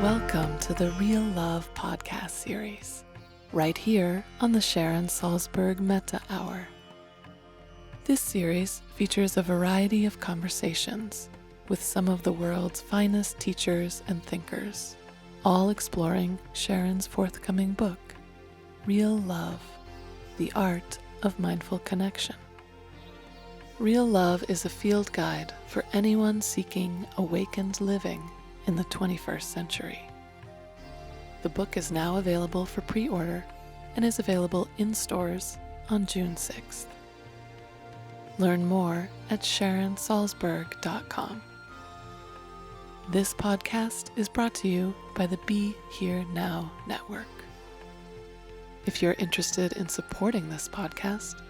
Welcome to the Real Love podcast series, right here on the Sharon Salzberg Metta Hour. This series features a variety of conversations with some of the world's finest teachers and thinkers, all exploring Sharon's forthcoming book, Real Love, The Art of Mindful Connection. Real Love is a field guide for anyone seeking awakened living in the 21st century. The book is now available for pre-order and is available in stores on June 6th. Learn more at SharonSalzberg.com. This podcast is brought to you by the Be Here Now Network. If you're interested in supporting this podcast,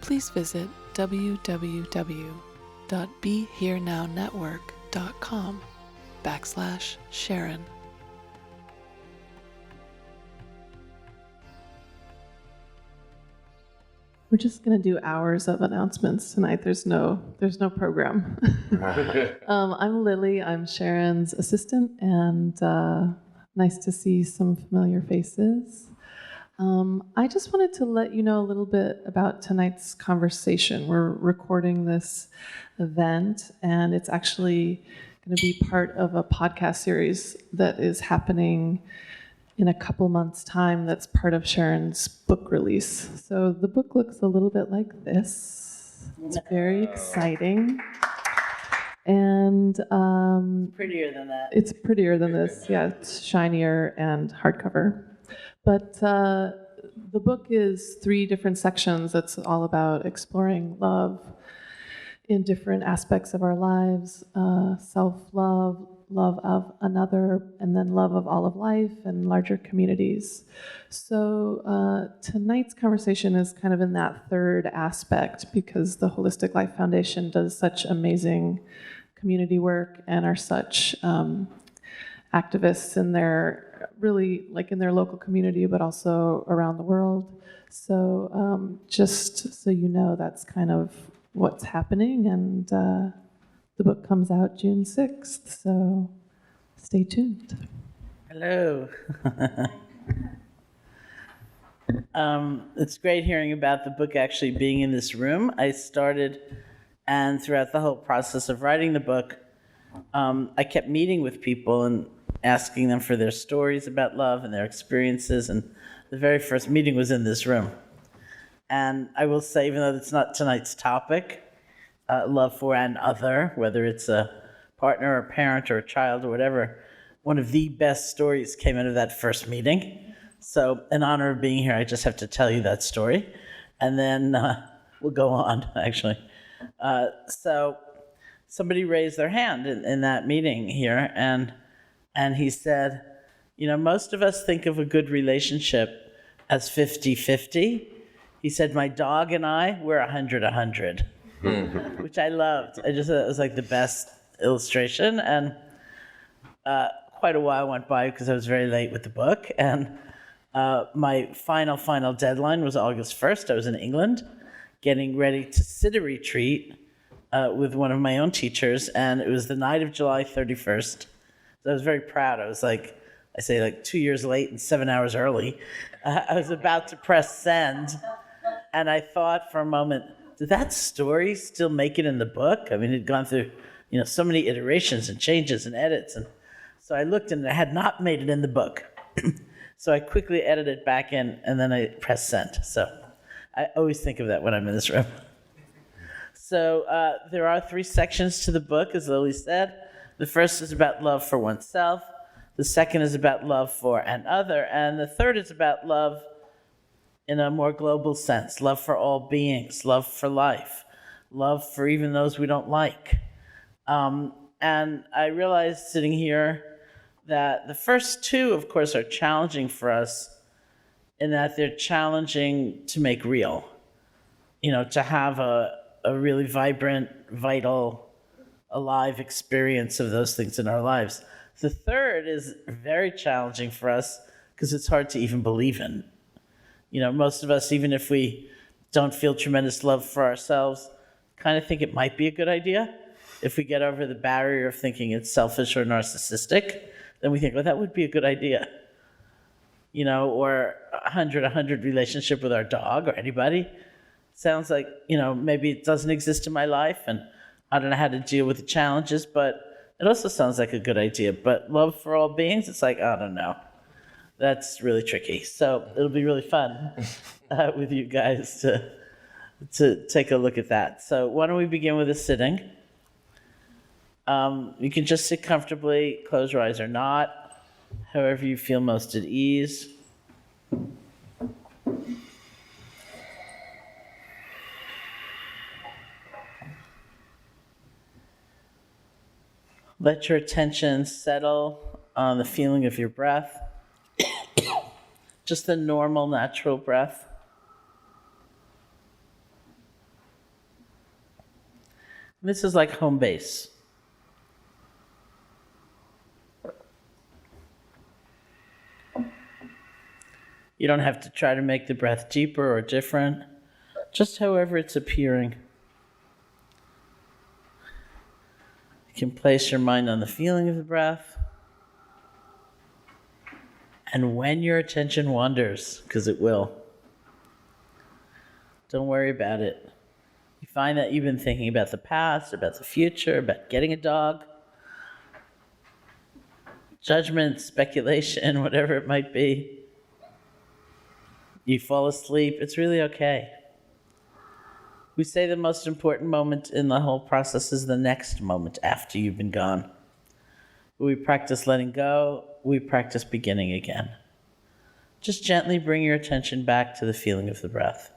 please visit www.BeHereNowNetwork.com/Sharon. We're just going to do hours of announcements tonight. There's no program. I'm Lily. I'm Sharon's assistant, and nice to see some familiar faces. I just wanted to let you know a little bit about tonight's conversation. We're recording this event, and it's actually going to be part of a podcast series that is happening in a couple months' time that's part of Sharon's book release. So the book looks a little bit like this. It's very exciting. And prettier than that. It's prettier than this. Yeah, it's shinier and hardcover. But the book is 3 different sections. It's all about exploring love in different aspects of our lives, self-love, love of another, and then love of all of life and larger communities. So tonight's conversation is kind of in that third aspect because the Holistic Life Foundation does such amazing community work and are such activists in their, really like in their local community, but also around the world. So just so you know, that's kind of what's happening, and the book comes out June 6th, so stay tuned. Hello. It's great hearing about the book actually being in this room. I started, and throughout the whole process of writing the book, I kept meeting with people and asking them for their stories about love and their experiences, and the very first meeting was in this room. And I will say, even though it's not tonight's topic, love for an other, whether it's a partner or a parent or a child or whatever, one of the best stories came out of that first meeting. So in honor of being here, I just have to tell you that story. And then we'll go on, actually. So somebody raised their hand in that meeting here, and he said, you know, most of us think of a good relationship as 50-50. He said, my dog and I, we're 100-100, which I loved. I just thought it was like the best illustration. And quite a while went by because I was very late with the book. And my final deadline was August 1st. I was in England getting ready to sit a retreat with one of my own teachers. And it was the night of July 31st. So I was very proud. I was like 2 years late and 7 hours early. I was about to press send. And I thought for a moment, did that story still make it in the book? I mean, it had gone through, so many iterations and changes and edits. And so I looked and it had not made it in the book. So I quickly edited it back in and then I pressed send. So I always think of that when I'm in this room. So there are 3 sections to the book, as Lily said. The first is about love for oneself. The second is about love for an other. And the third is about love in a more global sense, love for all beings, love for life, love for even those we don't like. And I realized sitting here that the first 2, of course, are challenging for us in that they're challenging to make real, to have a really vibrant, vital, alive experience of those things in our lives. The third is very challenging for us because it's hard to even believe in. Most of us, even if we don't feel tremendous love for ourselves, kind of think it might be a good idea if we get over the barrier of thinking it's selfish or narcissistic then we think, oh, that would be a good idea. Or 100 relationship with our dog or anybody. Sounds like, maybe it doesn't exist in my life and I don't know how to deal with the challenges, but it also sounds like a good idea. But love for all beings, it's like, I don't know. That's really tricky. So it'll be really fun with you guys to take a look at that. So why don't we begin with a sitting? You can just sit comfortably, close your eyes or not, however you feel most at ease. Let your attention settle on the feeling of your breath, just the normal, natural breath. This is like home base. You don't have to try to make the breath deeper or different, just however it's appearing. You can place your mind on the feeling of the breath. And when your attention wanders, because it will, don't worry about it. You find that you've been thinking about the past, about the future, about getting a dog, judgment, speculation, whatever it might be. You fall asleep, it's really okay. We say the most important moment in the whole process is the next moment after you've been gone. We practice letting go, we practice beginning again. Just gently bring your attention back to the feeling of the breath.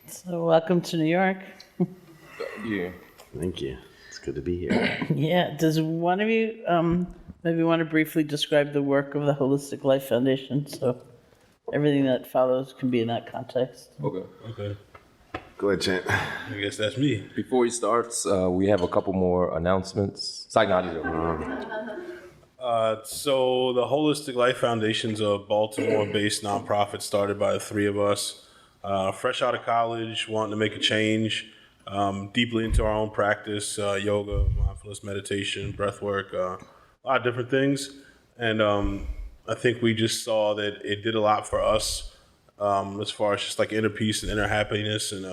So welcome to New York. Yeah. Thank you. It's good to be here. Yeah, does one of you maybe want to briefly describe the work of the Holistic Life Foundation? So everything that follows can be in that context. Okay. Go ahead, Chant. I guess that's me. Before he starts, we have a couple more announcements. So the Holistic Life Foundation's a Baltimore-based nonprofit started by the three of us. Fresh out of college, wanting to make a change. deeply into our own practice, yoga, mindfulness, meditation, breath work, a lot of different things. And I think we just saw that it did a lot for us as far as just like inner peace and inner happiness, and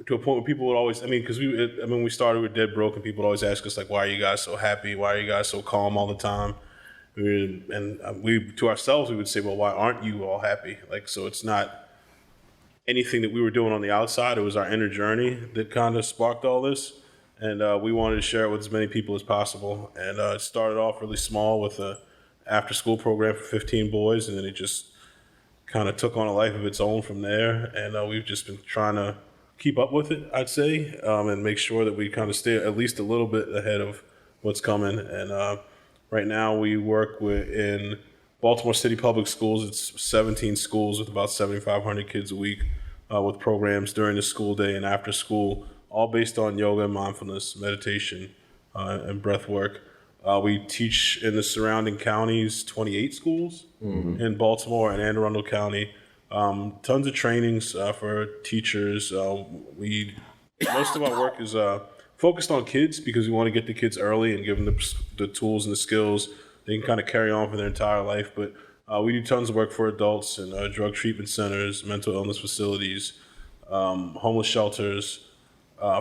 to a point where people would always, because we started with dead broke, and people would always ask us like, why are you guys so happy? Why are you guys so calm all the time? We to ourselves, we would say, well, why aren't you all happy? Like, so it's not anything that we were doing on the outside. It was our inner journey that kind of sparked all this. And we wanted to share it with as many people as possible. And it started off really small with a after school program for 15 boys. And then it just kind of took on a life of its own from there. And we've just been trying to keep up with it, I'd say, and make sure that we kind of stay at least a little bit ahead of what's coming. And right now we work in Baltimore City Public Schools. It's 17 schools with about 7,500 kids a week with programs during the school day and after school, all based on yoga, mindfulness, meditation, and breath work. We teach in the surrounding counties, 28 schools in Baltimore and Anne Arundel County. Tons of trainings for teachers. Most of our work is focused on kids because we want to get the kids early and give them the tools and the skills they can kind of carry on for their entire life. But we do tons of work for adults in drug treatment centers, mental illness facilities, homeless shelters.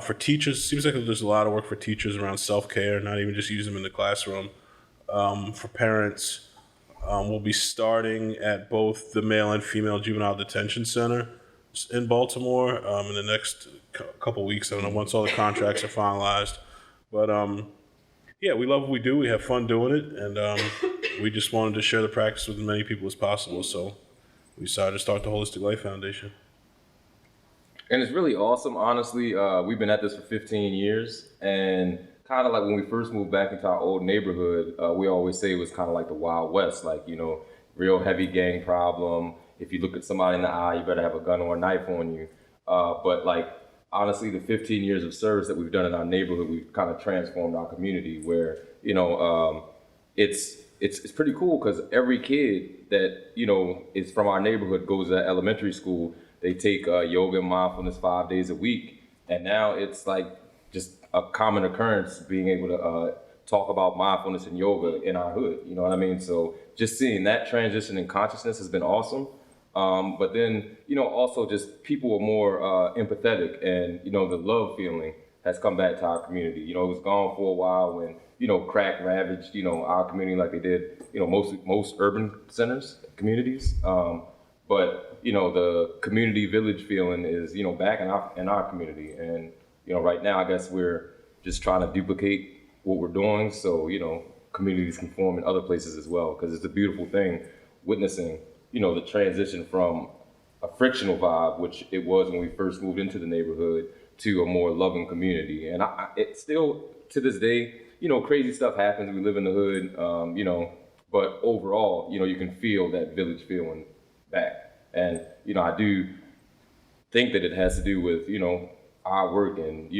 For teachers, it seems like there's a lot of work for teachers around self-care, not even just use them in the classroom. For parents, we'll be starting at both the male and female juvenile detention center in Baltimore in the next couple weeks. I don't know, once all the contracts are finalized. But yeah, we love what we do. We have fun doing it. And we just wanted to share the practice with as many people as possible. So we decided to start the Holistic Life Foundation. And it's really awesome, honestly. We've been at this for 15 years, and kind of like when we first moved back into our old neighborhood, we always say it was kind of like the Wild West, like, real heavy gang problem. If you look at somebody in the eye, you better have a gun or a knife on you. But like, honestly, the 15 years of service that we've done in our neighborhood, we've kind of transformed our community where, it's pretty cool because every kid that, is from our neighborhood goes to elementary school. They take yoga and mindfulness 5 days a week. And now it's like just a common occurrence being able to talk about mindfulness and yoga in our hood. You know what I mean? So just seeing that transition in consciousness has been awesome. But then, also just people are more empathetic, and, the love feeling has come back to our community. It was gone for a while when, crack ravaged, our community like they did, most urban centers, communities. But the community village feeling is, back in our community. And, right now, I guess we're just trying to duplicate what we're doing so, communities can form in other places as well. Because it's a beautiful thing witnessing, the transition from a frictional vibe, which it was when we first moved into the neighborhood, to a more loving community. And it still, to this day, crazy stuff happens. We live in the hood, but overall, you can feel that village feeling back. And, I do think that it has to do with, our work and,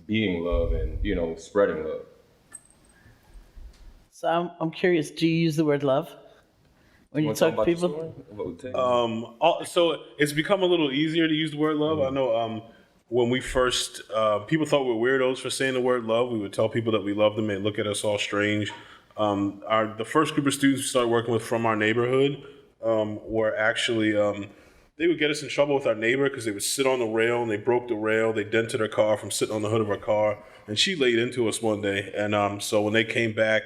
being love and, spreading love. So I'm curious, do you use the word love when you talk to people? So it's become a little easier to use the word love. I know when we first, people thought we were weirdos for saying the word love. We would tell people that we loved them and look at us all strange. The first group of students we started working with from our neighborhood were actually, they would get us in trouble with our neighbor because they would sit on the rail and they broke the rail. They dented her car from sitting on the hood of her car. And she laid into us one day. And so when they came back,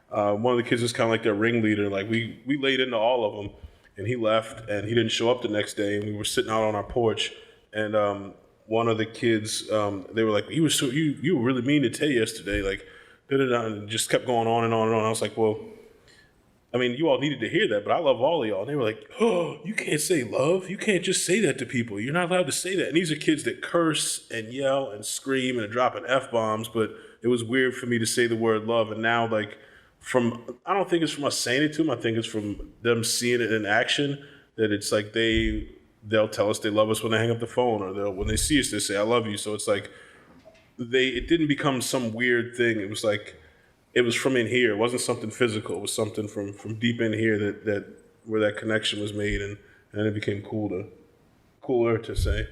one of the kids was kind of like their ringleader. Like we laid into all of them. And he left and he didn't show up the next day. And we were sitting out on our porch. And one of the kids, they were like, you were really mean to Tay yesterday. Like, and it just kept going on and on and on. I was like, well, I mean, you all needed to hear that, but I love all of y'all. And they were like, oh, you can't say love. You can't just say that to people. You're not allowed to say that. And these are kids that curse and yell and scream and are dropping F-bombs, but it was weird for me to say the word love. And now, like, I don't think it's from us saying it to them. I think it's from them seeing it in action, that it's like they'll tell us they love us when they hang up the phone, or when they see us, they say, I love you. So it's like, it didn't become some weird thing. It was like, it was from in here. It wasn't something physical. It was something from deep in here that where that connection was made, and it became cooler to say.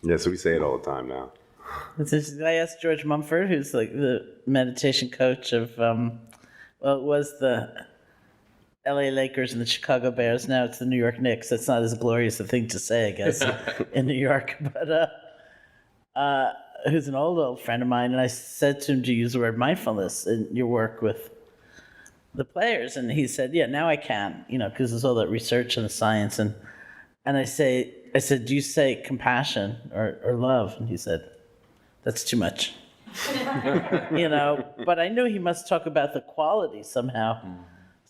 Yeah, so we say it all the time now. I asked George Mumford, who's like the meditation coach of, it was the LA Lakers and the Chicago Bears. Now it's the New York Knicks. That's not as glorious a thing to say, I guess, in New York. But who's an old friend of mine, and I said to him, "Do you use the word mindfulness in your work with the players?" And he said, "Yeah, now I can, because there's all that research and the science." And I said, "Do you say compassion or love?" And he said, "That's too much." But I knew he must talk about the quality somehow.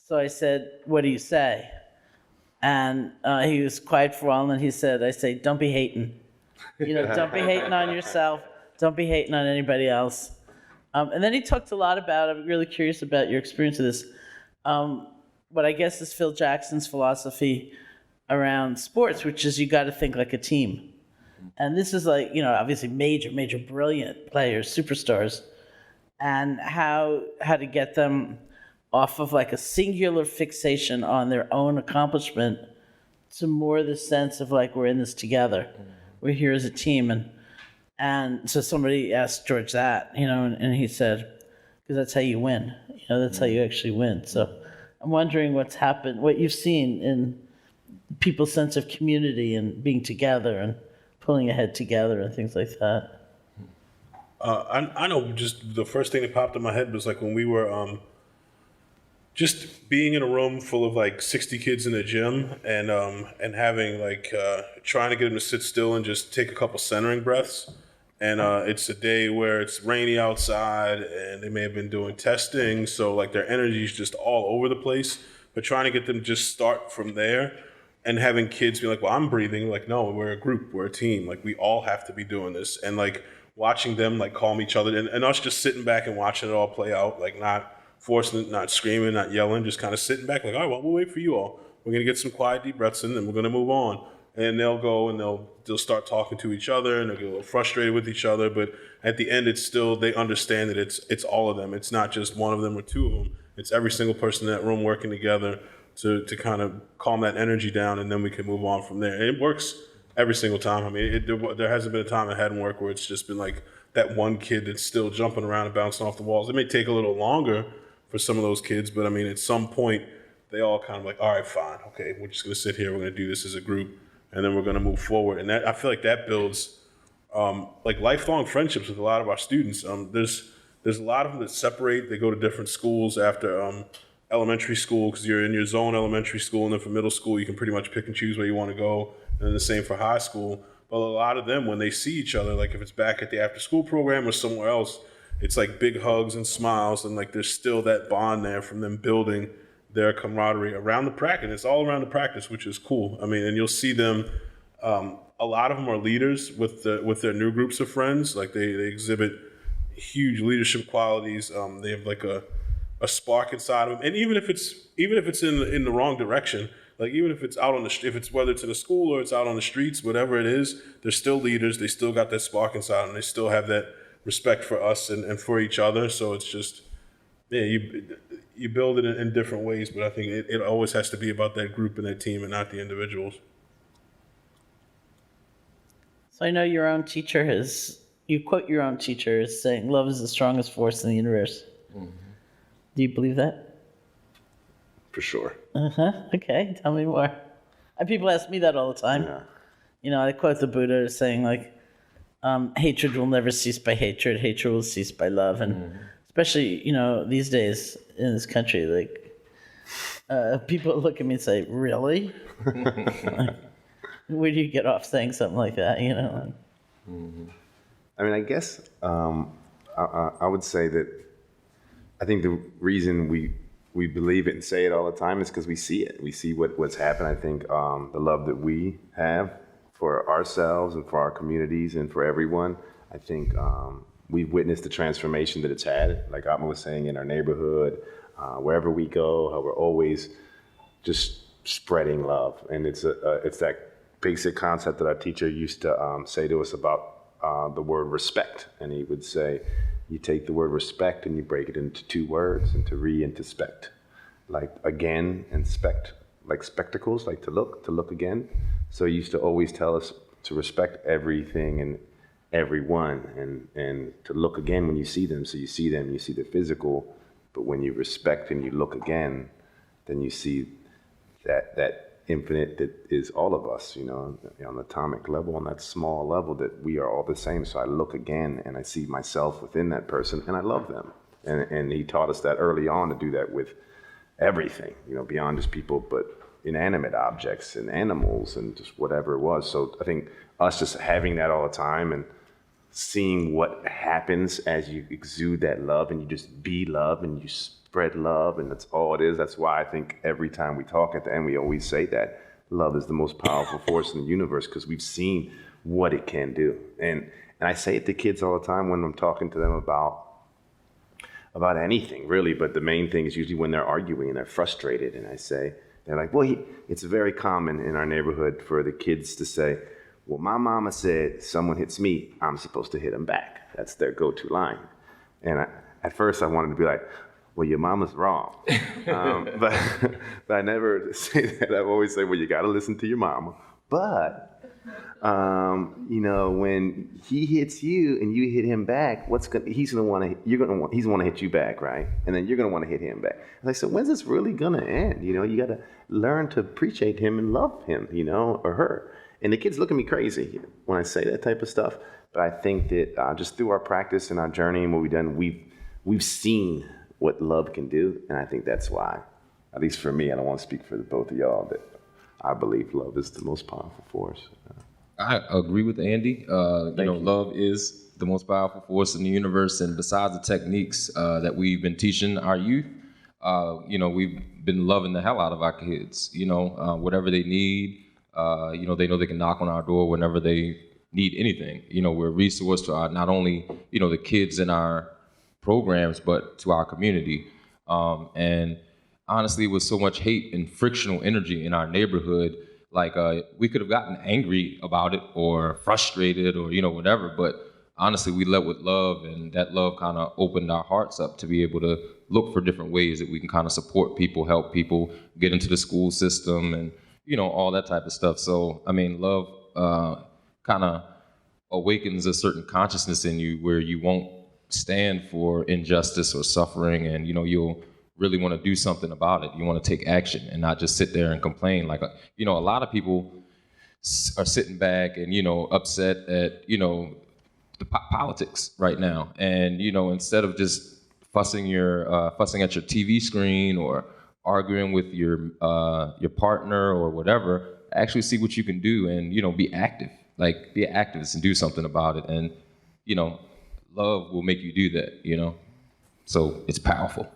So I said, "What do you say?" And he was quiet for a while, and then he said, "I say, don't be hating. Don't be hating on yourself. Don't be hating on anybody else." And then he talked a lot about, I'm really curious about your experience of this, what I guess is Phil Jackson's philosophy around sports, which is you got to think like a team. And this is like, obviously major, brilliant players, superstars, and how to get them off of like a singular fixation on their own accomplishment to more the sense of like, we're in this together. We're here as a team. And so somebody asked George that, and he said, because that's how you win. That's how you actually win. So I'm wondering what's happened, what you've seen in people's sense of community and being together and pulling ahead together and things like that. I know just the first thing that popped in my head was like when we were just being in a room full of like 60 kids in a gym and having like trying to get them to sit still and just take a couple centering breaths. And it's a day where it's rainy outside and they may have been doing testing. So like their energy is just all over the place, but trying to get them to just start from there and having kids be like, well, I'm breathing. Like, no, we're a group, we're a team. Like we all have to be doing this. And like watching them like calm each other and us just sitting back and watching it all play out, like not forcing it, not screaming, not yelling, just kind of sitting back like, all right, well, we'll wait for you all. We're going to get some quiet deep breaths in and we're going to move on. And they'll go and they'll start talking to each other and they'll get a little frustrated with each other. But at the end, it's still, they understand that it's all of them. It's not just one of them or two of them. It's every single person in that room working together to kind of calm that energy down, and then we can move on from there. And it works every single time. I mean, there hasn't been a time it hadn't worked where it's just been like that one kid that's still jumping around and bouncing off the walls. It may take a little longer for some of those kids, but I mean, at some point, they all kind of like, all right, fine, okay, we're just going to sit here, we're going to do this as a group, and then we're going to move forward. And that, I feel like that builds like lifelong friendships with a lot of our students. There's a lot of them that separate. They go to different schools after elementary school because you're in your zone elementary school, and then for middle school, you can pretty much pick and choose where you want to go, and then the same for high school. But a lot of them, when they see each other, like if it's back at the after school program or somewhere else, it's like big hugs and smiles, and like there's still that bond there from them building their camaraderie around the practice. It's all around the practice, which is cool. I mean, and you'll see them, a lot of them are leaders with their new groups of friends. Like they exhibit huge leadership qualities. They have like a spark inside of them. And even if it's in the wrong direction, like even if it's out on if it's whether it's in a school or it's out on the streets, whatever it is, they're still leaders. They still got that spark inside them. They still have that respect for us and for each other. So it's just, yeah, you build it in different ways, but I think it always has to be about that group and that team and not the individuals. So I know your own teacher you quote your own teacher as saying, "Love is the strongest force in the universe." Mm-hmm. Do you believe that? For sure. Okay, tell me more. And people ask me that all the time. Yeah. I quote the Buddha as saying like, hatred will never cease by hatred. Hatred will cease by love. And especially, these days in this country, like, people look at me and say, really? Where do you get off saying something like that, I mean, I guess I would say that I think the reason we believe it and say it all the time is because we see it. We see what's happened. I think the love that we have for ourselves and for our communities and for everyone, I think we've witnessed the transformation that it's had. Like Atma was saying, in our neighborhood, wherever we go, how we're always just spreading love. And it's that basic concept that our teacher used to say to us about the word respect. And he would say, you take the word respect and you break it into two words, into into spect. Like again and spect, like spectacles, like to look again. So he used to always tell us, to respect everything and everyone, and to look again when you see them. So you see them, you see the physical, but when you respect and you look again, then you see that infinite that is all of us, on the atomic level, on that small level, that we are all the same. So I look again and I see myself within that person, and I love them. And he taught us that early on, to do that with everything, beyond just people, but inanimate objects and animals and just whatever it was. So I think us just having that all the time and seeing what happens as you exude that love and you just be love and you spread love, and that's all it is. That's why I think every time we talk at the end, we always say that love is the most powerful force in the universe, because we've seen what it can do. And I say it to kids all the time when I'm talking to them about anything, really, but the main thing is usually when they're arguing and they're frustrated, and I say, they're like, well, it's very common in our neighborhood for the kids to say, well, my mama said someone hits me, I'm supposed to hit them back. That's their go-to line. And at first I wanted to be like, well, your mama's wrong. But I never say that. I always say, well, you got to listen to your mama. But when he hits you and you hit him back, he's gonna want to hit you back, right? And then you're gonna want to hit him back. And I said, when's this really gonna end? You got to learn to appreciate him and love him, or her. And the kids look at me crazy when I say that type of stuff. But I think that just through our practice and our journey and what we've done, we've seen what love can do, and I think that's why, at least for me, I don't want to speak for the both of y'all, that I believe love is the most powerful force. I agree with Andy. Love is the most powerful force in the universe, and besides the techniques that we've been teaching our youth, we've been loving the hell out of our kids. Whatever they need, they know they can knock on our door whenever they need anything. We're a resource to not only the kids in our programs, but to our community. And honestly, with so much hate and frictional energy in our neighborhood, we could have gotten angry about it or frustrated or whatever, but honestly we led with love, and that love kind of opened our hearts up to be able to look for different ways that we can kind of support people, help people get into the school system, and all that type of stuff. So I mean, love kind of awakens a certain consciousness in you where you won't stand for injustice or suffering, and you'll really want to do something about it. You want to take action and not just sit there and complain. A lot of people are sitting back and upset at the politics right now, and instead of just fussing at your TV screen or arguing with your partner or whatever, actually see what you can do and be active. Be an activist and do something about it, and love will make you do that. So it's powerful.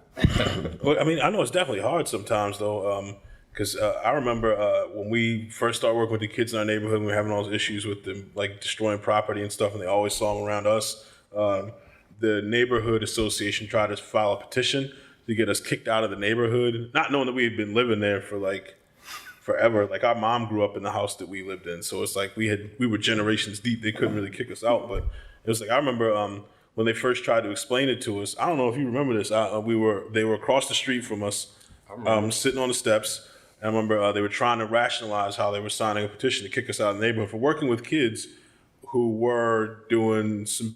Well, I mean, I know it's definitely hard sometimes, though, because I remember when we first started working with the kids in our neighborhood, we were having all those issues with them, destroying property and stuff, and they always saw them around us. The neighborhood association tried to file a petition to get us kicked out of the neighborhood, not knowing that we had been living there for forever. Our mom grew up in the house that we lived in, so it's we were generations deep. They couldn't really kick us out, but it was I remember when they first tried to explain it to us. I don't know if you remember this. They were across the street from us, sitting on the steps. And I remember they were trying to rationalize how they were signing a petition to kick us out of the neighborhood for working with kids who were doing some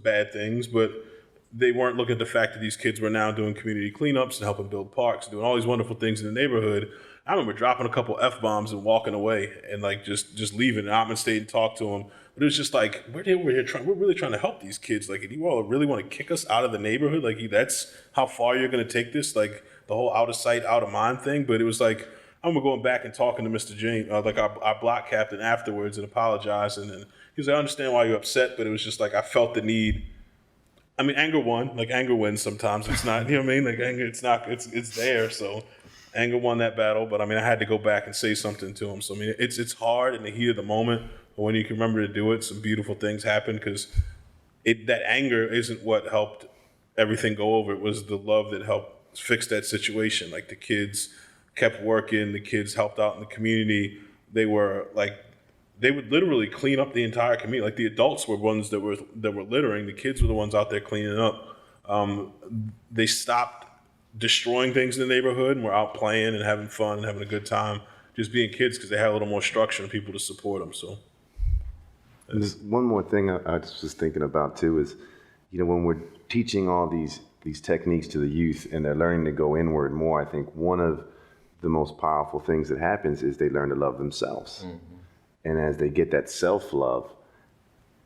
bad things, but they weren't looking at the fact that these kids were now doing community cleanups and helping build parks, doing all these wonderful things in the neighborhood. I remember dropping a couple F-bombs and walking away and just leaving. And I'm in state and talk to them. But it was just we're really trying to help these kids. You all really want to kick us out of the neighborhood? That's how far you're going to take this? The whole out of sight, out of mind thing. But it was I remember going back and talking to Mr. James, our block captain afterwards, and apologizing. And he was like, I understand why you're upset, but it was just I felt the need. I mean, anger won. Anger wins sometimes. It's not, anger, it's there. So anger won that battle. But I mean, I had to go back and say something to him. So I mean, it's hard in the heat of the moment. But when you can remember to do it, some beautiful things happen, because that anger isn't what helped everything go over. It was the love that helped fix that situation. The kids kept working. The kids helped out in the community. They were they would literally clean up the entire community. The adults were ones that were littering. The kids were the ones out there cleaning up. They stopped destroying things in the neighborhood and were out playing and having fun and having a good time, just being kids, because they had a little more structure and people to support them. So And there's one more thing I was just thinking about too is, when we're teaching all these techniques to the youth and they're learning to go inward more, I think one of the most powerful things that happens is they learn to love themselves. And as they get that self-love,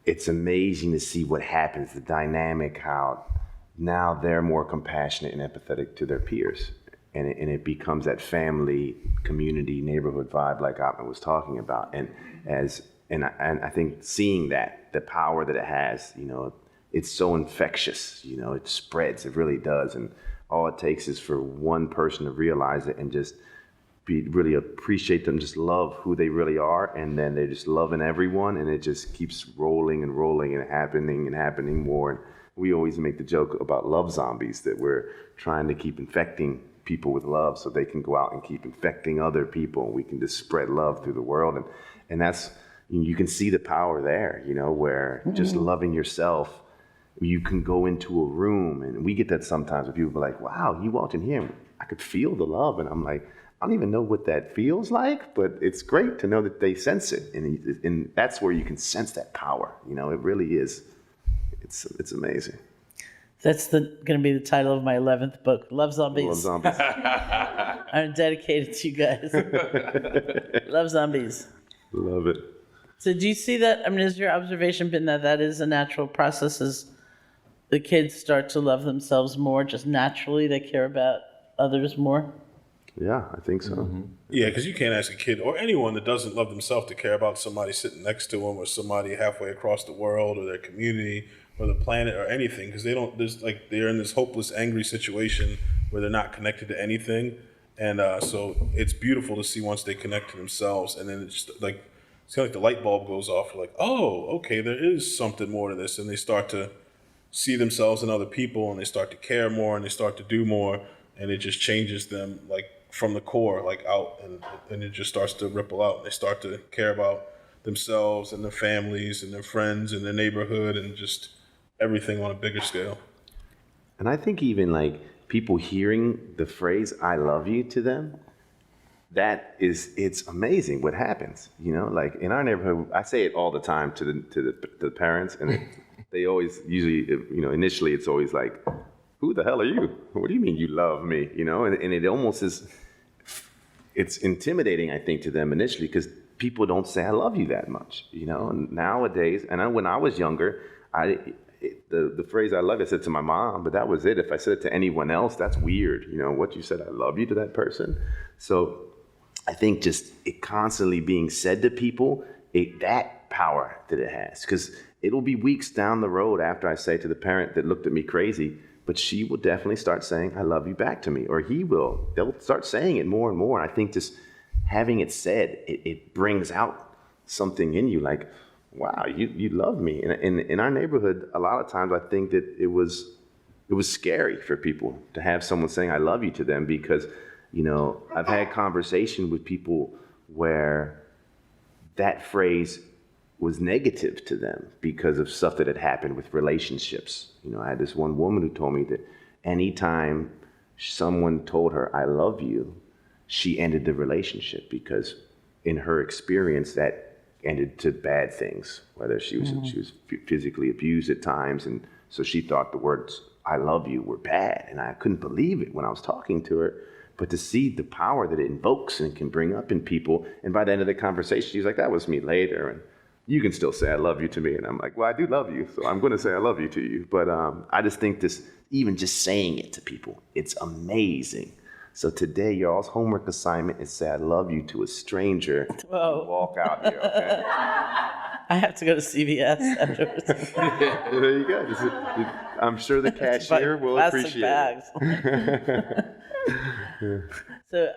it's amazing to see what happens, the dynamic, how now they're more compassionate and empathetic to their peers. And it becomes that family, community, neighborhood vibe like Atman was talking about. And I think seeing that, the power that it has, it's so infectious, it spreads, it really does. And all it takes is for one person to realize it and just really appreciate them, just love who they really are. And then they're just loving everyone, and it just keeps rolling and rolling and happening more. And we always make the joke about love zombies, that we're trying to keep infecting people with love so they can go out and keep infecting other people. We can just spread love through the world. And that's, you can see the power there, where just loving yourself, you can go into a room, and we get that sometimes where people are like, wow, you walked in here and I could feel the love. And I'm like, I don't even know what that feels like, but it's great to know that they sense it. And that's where you can sense that power. It really is. It's amazing. That's going to be the title of my 11th book, Love Zombies. Love zombies. I'm dedicated to you guys. Love zombies. Love it. So do you see that? I mean, has your observation been that is a natural process as the kids start to love themselves more, just naturally they care about others more? Yeah, I think so. Yeah, because you can't ask a kid or anyone that doesn't love themselves to care about somebody sitting next to them or somebody halfway across the world or their community or the planet or anything, because they're in this hopeless, angry situation where they're not connected to anything. And so it's beautiful to see once they connect to themselves, and then it's kind of like the light bulb goes off. Like, oh, okay, there is something more to this, and they start to see themselves in other people, and they start to care more, and they start to do more, and it just changes them from the core, out, and it just starts to ripple out, and they start to care about themselves and their families and their friends and their neighborhood and just everything on a bigger scale. And I think even people hearing the phrase "I love you" to them, it's amazing what happens. In our neighborhood, I say it all the time to the parents, and they always usually, initially it's always like, who the hell are you? What do you mean you love me? And it almost is, it's intimidating, I think, to them initially, because people don't say I love you that much, And nowadays, when I was younger, the phrase I love you, I said to my mom, but that was it. If I said it to anyone else, that's weird. What you said, I love you, to that person. So I think just it constantly being said to people, that power that it has, because it'll be weeks down the road after I say to the parent that looked at me crazy, but she will definitely start saying, I love you back to me, or he will. They'll start saying it more and more. And I think just having it said, it brings out something in you, like, wow, you love me. And in our neighborhood, a lot of times I think that it was scary for people to have someone saying I love you to them, because, I've had conversation with people where that phrase was negative to them because of stuff that had happened with relationships. I had this one woman who told me that anytime someone told her, I love you, she ended the relationship, because in her experience, that ended to bad things, whether she was physically abused at times. And so she thought the words, I love you, were bad. And I couldn't believe it when I was talking to her. But to see the power that it invokes and can bring up in people. And by the end of the conversation, she's like, that was me later. And you can still say I love you to me. And I'm like, well, I do love you, so I'm going to say I love you to you. But I just think even just saying it to people, it's amazing. So today, your all's homework assignment is say I love you to a stranger. Whoa. Walk out here, okay? I have to go to CVS afterwards. There you go. I'm sure the cashier will appreciate it. So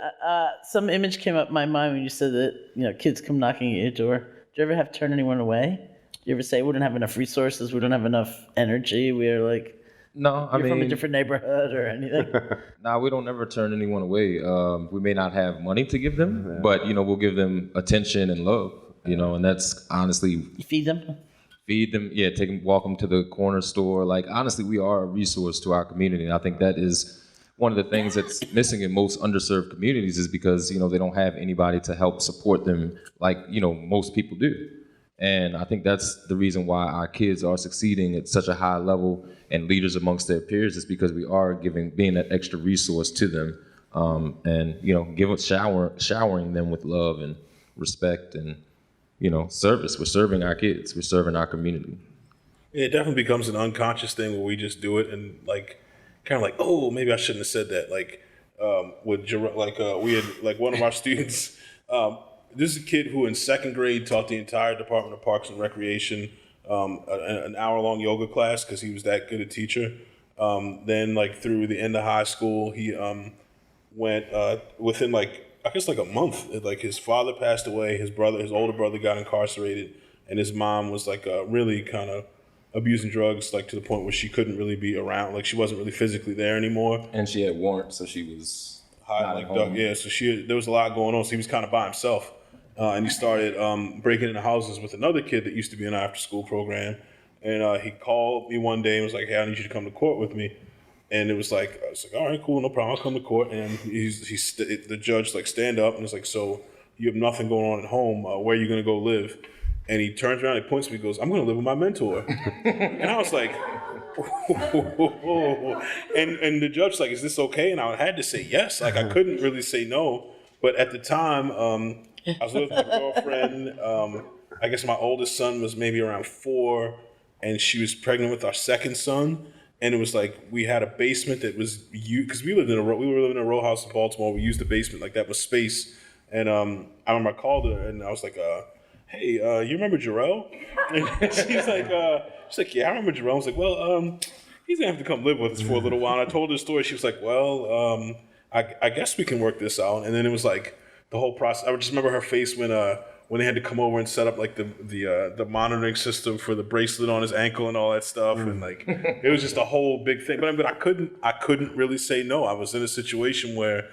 some image came up in my mind when you said that, kids come knocking at your door. Do you ever have to turn anyone away? Do you ever say, we don't have enough resources, we don't have enough energy, we're like, no, you're from a different neighborhood or anything? No, we don't ever turn anyone away. We may not have money to give them, but, we'll give them attention and love, and that's honestly... You feed them? Feed them, yeah, take them, walk them to the corner store. Honestly, we are a resource to our community. And I think that is one of the things that's missing in most underserved communities, is because, they don't have anybody to help support them like, most people do. And I think that's the reason why our kids are succeeding at such a high level and leaders amongst their peers, is because we are being that extra resource to them, and showering them with love and respect and service. We're serving our kids. We're serving our community. It definitely becomes an unconscious thing where we just do it and kind of like, oh, maybe I shouldn't have said that. We had one of our students. This is a kid who in second grade taught the entire Department of Parks and Recreation an hour-long yoga class because he was that good a teacher. Then through the end of high school, he went within I guess a month. His father passed away, his older brother got incarcerated, and his mom was really kind of abusing drugs to the point where she couldn't really be around. She wasn't really physically there anymore. And she had warrants, so she was high, yeah. So there was a lot going on. So he was kind of by himself. And he started breaking into houses with another kid that used to be in an after-school program. And he called me one day and was like, hey, I need you to come to court with me. And it was I was like, all right, cool, no problem, I'll come to court. And the judge stand up and it's so you have nothing going on at home. Where are you going to go live? And he turns around and points to me and goes, I'm going to live with my mentor. And I was like, whoa. And the judge is this okay? And I had to say yes. I couldn't really say no. But at the time, I was with my girlfriend. I guess my oldest son was maybe around 4, and she was pregnant with our second son. And it was we had a basement that was because we were living in a row house in Baltimore. We used the basement that was space. And I remember I called her and I was like, hey, you remember Jarrell? And she's like, yeah, I remember Jarrell. I was like, well, he's gonna have to come live with us for a little while. And I told her the story. She was like, well, I guess we can work this out. And then it was the whole process. I just remember her face when they had to come over and set up the monitoring system for the bracelet on his ankle and all that stuff. And it was just a whole big thing. But I couldn't really say no. I was in a situation where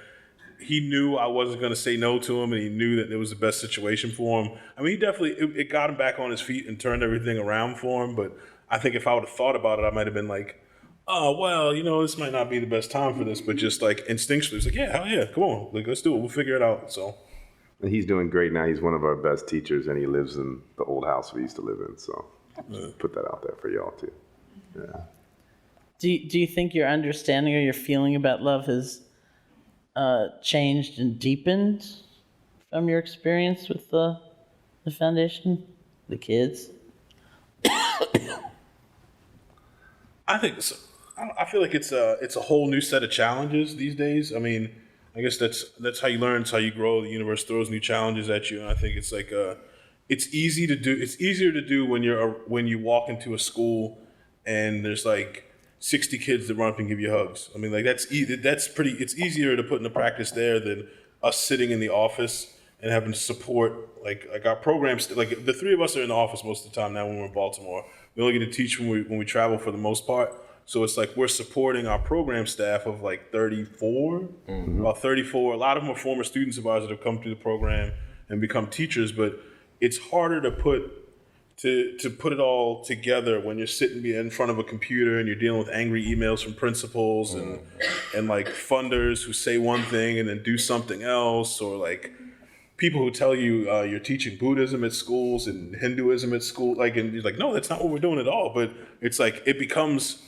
he knew I wasn't going to say no to him, and he knew that it was the best situation for him. I mean, he definitely, it got him back on his feet and turned everything around for him. But I think if I would have thought about it, I might have been oh, well, this might not be the best time for this. But just instinctually, it's yeah, hell yeah, come on, let's do it. We'll figure it out. So. And he's doing great now. He's one of our best teachers, and he lives in the old house we used to live in. So put that out there for y'all too. Yeah. Do you think your understanding or your feeling about love has changed and deepened from your experience with the foundation, the kids? I think so. I feel like it's a whole new set of challenges these days. I mean, I guess that's how you learn. It's how you grow. The universe throws new challenges at you, and I think it's it's easy to do. It's easier to do when you walk into a school and there's 60 kids that run up and give you hugs. I mean, that's pretty. It's easier to put into practice there than us sitting in the office and having to support our programs. The three of us are in the office most of the time now when we're in Baltimore. We only get to teach when we travel for the most part. So it's we're supporting our program staff of 34, about 34. A lot of them are former students of ours that have come through the program and become teachers. But it's harder to put it all together when you're sitting in front of a computer and you're dealing with angry emails from principals and funders who say one thing and then do something else, or people who tell you you're teaching Buddhism at schools and Hinduism at school, and you're no, that's not what we're doing at all. But it's it becomes,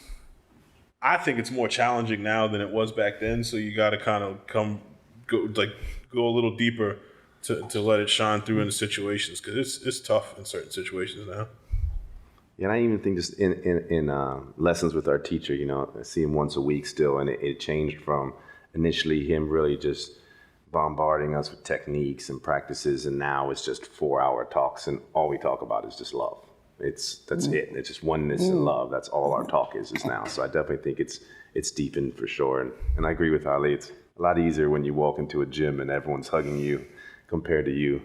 I think it's more challenging now than it was back then. So you got to kind of go a little deeper to let it shine through in the situations, because it's tough in certain situations now. Yeah, and I even think just in lessons with our teacher, I see him once a week still, and it changed from initially him really just bombarding us with techniques and practices, and now it's just 4-hour talks, and all we talk about is just love. That's it. It's just oneness and love. That's all our talk is now. So I definitely think it's deepened for sure. And I agree with Ali. It's a lot easier when you walk into a gym and everyone's hugging you compared to you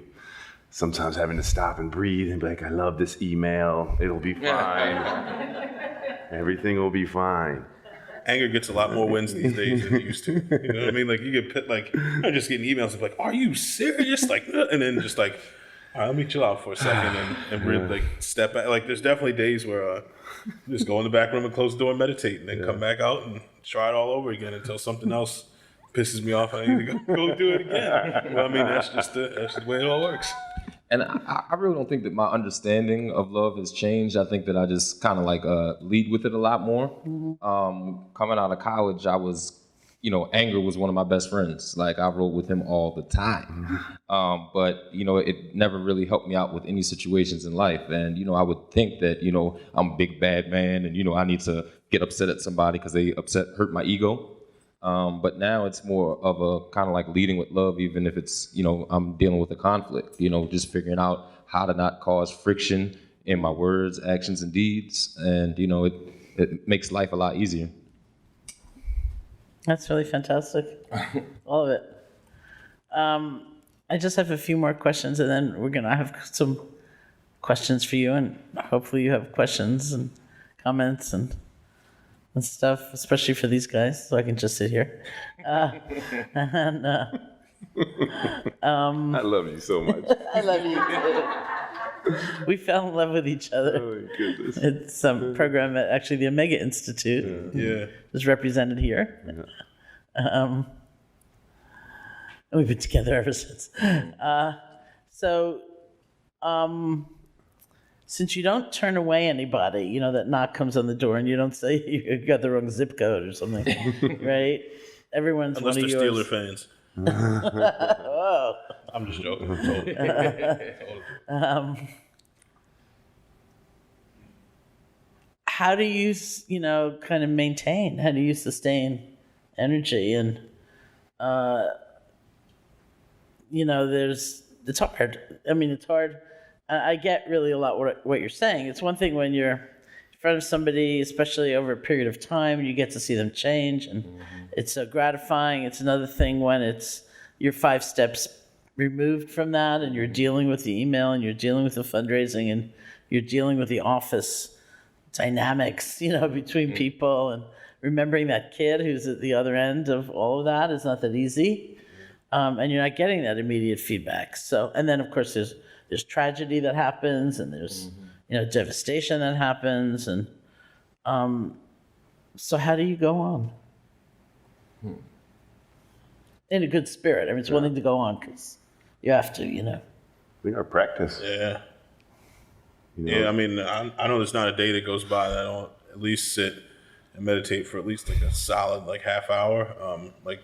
sometimes having to stop and breathe and be I love this email. It'll be fine. Everything will be fine. Anger gets a lot more wins these days than it used to. You know what I mean? You get I'm just getting emails of are you serious? And then just all right, let me chill out for a second and really step back. There's definitely days where just go in the back room and close the door and meditate, and then come back out and try it all over again until something else pisses me off. I need to go do it again. Well, I mean, that's just the way it all works. And I really don't think that my understanding of love has changed. I think that I just kind of like lead with it a lot more. Coming out of college, I was, anger was one of my best friends. Like I rode with him all the time. But, it never really helped me out with any situations in life. And, I would think that, I'm a big bad man and, I need to get upset at somebody because they hurt my ego. But now it's more of a kind of like leading with love, even if it's, I'm dealing with a conflict, just figuring out how to not cause friction in my words, actions, and deeds. And, it makes life a lot easier. That's really fantastic. All of it. I just have a few more questions, and then we're going to have some questions for you, and hopefully you have questions and comments and stuff, especially for these guys, so I can just sit here. I love you so much. I love you too. We fell in love with each other. Oh, my goodness. It's some program at actually the Omega Institute. Yeah. Is represented here. And we've been together ever since. Since you don't turn away anybody, that knock comes on the door and you don't say you got the wrong zip code or something, right? Everyone's Unless one of they're yours. Steeler fans. Oh. I'm just joking. Totally. How do you, kind of maintain? How do you sustain energy? And, it's hard. I mean, it's hard. I get really a lot what you're saying. It's one thing when you're in front of somebody, especially over a period of time, you get to see them change, and it's so gratifying. It's another thing when you're 5 steps removed from that, and you're dealing with the email, and you're dealing with the fundraising, and you're dealing with the office dynamics, between people, and remembering that kid who's at the other end of all of that is not that easy, and you're not getting that immediate feedback. So, and then of course there's tragedy that happens, and there's devastation that happens, and so how do you go on in a good spirit? I mean, it's one thing to go on because you have to, We got practice. Yeah. Yeah, I mean, I know there's not a day that goes by that I don't at least sit and meditate for at least like a solid half hour,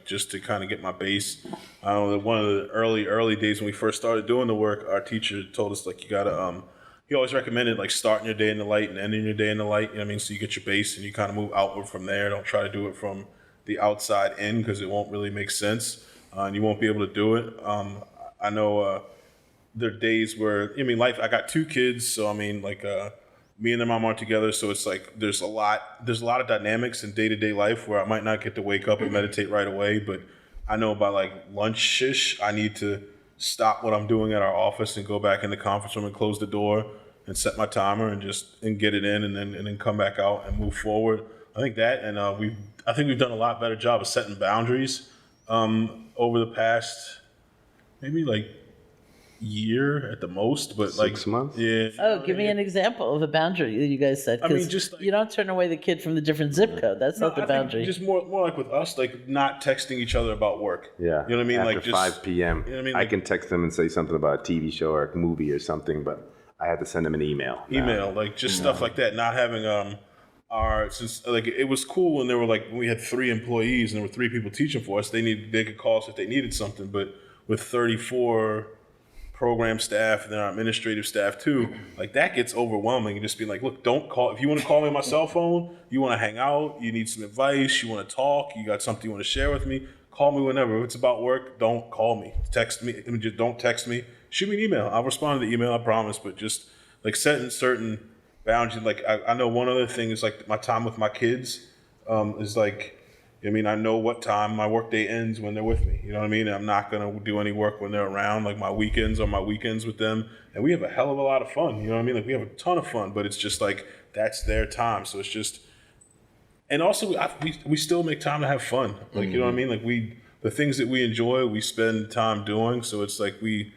just to kind of get my base. I know that one of the early days when we first started doing the work, our teacher told us you gotta he always recommended starting your day in the light and ending your day in the light. You know what I mean? So you get your base and you kind of move outward from there. Don't try to do it from the outside in because it won't really make sense, and you won't be able to do it. I know there are days where life. I got 2 kids, so me and their mom aren't together, so it's there's a lot of dynamics in day-to-day life where I might not get to wake up and meditate right away, but I know by lunch-ish, I need to stop what I'm doing at our office and go back in the conference room and close the door and set my timer and get it in and then come back out and move forward. I think that, and I think we've done a lot better job of setting boundaries over the past maybe year at the most, but 6 months. Yeah. Oh, give me an example of a boundary that you guys said. I mean, 'cause just you don't turn away the kid from the different zip code. That's not the I think boundary. just more with us, not texting each other about work. Yeah. You know what I mean? After just 5 p.m. You know what I mean? I can text them and say something about a TV show or a movie or something, but I have to send them an email. Stuff like that. Not having it was cool when there were when we had 3 employees and there were 3 people teaching for us. They could call us if they needed something, but with 34 program staff and then our administrative staff too, that gets overwhelming. And just being look, don't call. If you want to call me on my cell phone, you want to hang out, you need some advice, you want to talk, you got something you want to share with me, call me whenever. If it's about work, don't call me. Text me. Just don't text me. Shoot me an email. I'll respond to the email, I promise. But just setting certain boundaries. I know one other thing is my time with my kids is I know what time my workday ends when they're with me. You know what I mean? I'm not going to do any work when they're around. My weekends are my weekends with them. And we have a hell of a lot of fun. You know what I mean? We have a ton of fun, but it's just that's their time. So it's just, and also we still make time to have fun. You know what I mean? The things that we enjoy, we spend time doing. So it's we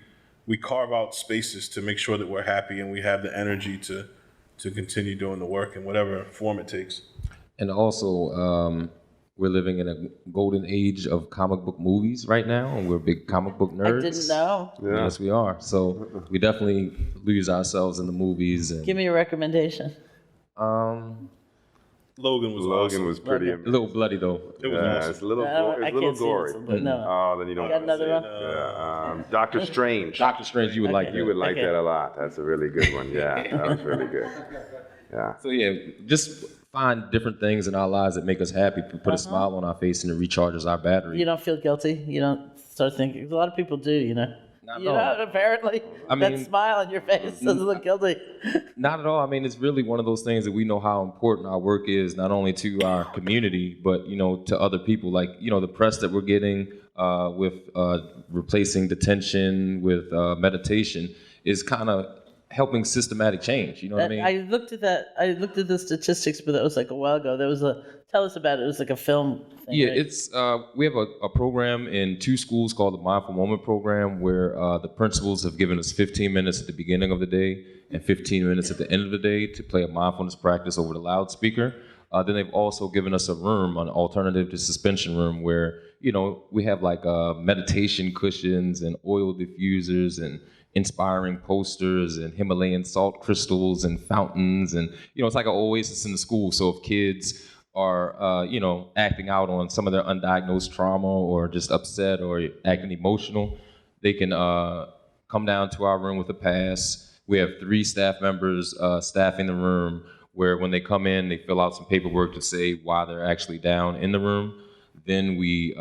carve out spaces to make sure that we're happy and we have the energy to continue doing the work in whatever form it takes. And also, we're living in a golden age of comic book movies right now, and we're big comic book nerds. I didn't know. Yeah. Yes, we are. So we definitely lose ourselves in the movies. And Give me a recommendation. Logan was Logan awesome. was pretty a little bloody though. It was Yeah, awesome. it's a little, No, it's I a little can't see gory. this, but no. Oh, then you don't Got want to see another it. one? Yeah, Doctor Strange. Doctor Strange, you would like You that. would like Okay. that a lot. That's a really good one. Yeah, that was really good. Yeah. So yeah, just find different things in our lives that make us happy, put a smile on our face, and it recharges our battery. You don't feel guilty? You don't start thinking? A lot of people do, you know. Not You at all. know, apparently, I that mean- smile on your face doesn't look guilty. Not at all. I mean, it's really one of those things that we know how important our work is, not only to our community, but, to other people. Like, the press that we're getting with replacing detention with meditation is kind of helping systematic change. You know what I mean? I looked at that. I looked at the statistics, but that was like a while ago. There was tell us about it. It was like a film thing. Yeah, right? it's we have a program in 2 schools called the Mindful Moment Program, where the principals have given us 15 minutes at the beginning of the day and 15 minutes at the end of the day to play a mindfulness practice over the loudspeaker. Then they've also given us a room, an alternative to suspension room, where we have like meditation cushions and oil diffusers and inspiring posters and Himalayan salt crystals and fountains, and it's like an oasis in the school. So if kids are acting out on some of their undiagnosed trauma or just upset or acting emotional, they can come down to our room with a pass. We have 3 staff members staffing the room, where when they come in, they fill out some paperwork to say why they're actually down in the room. Then we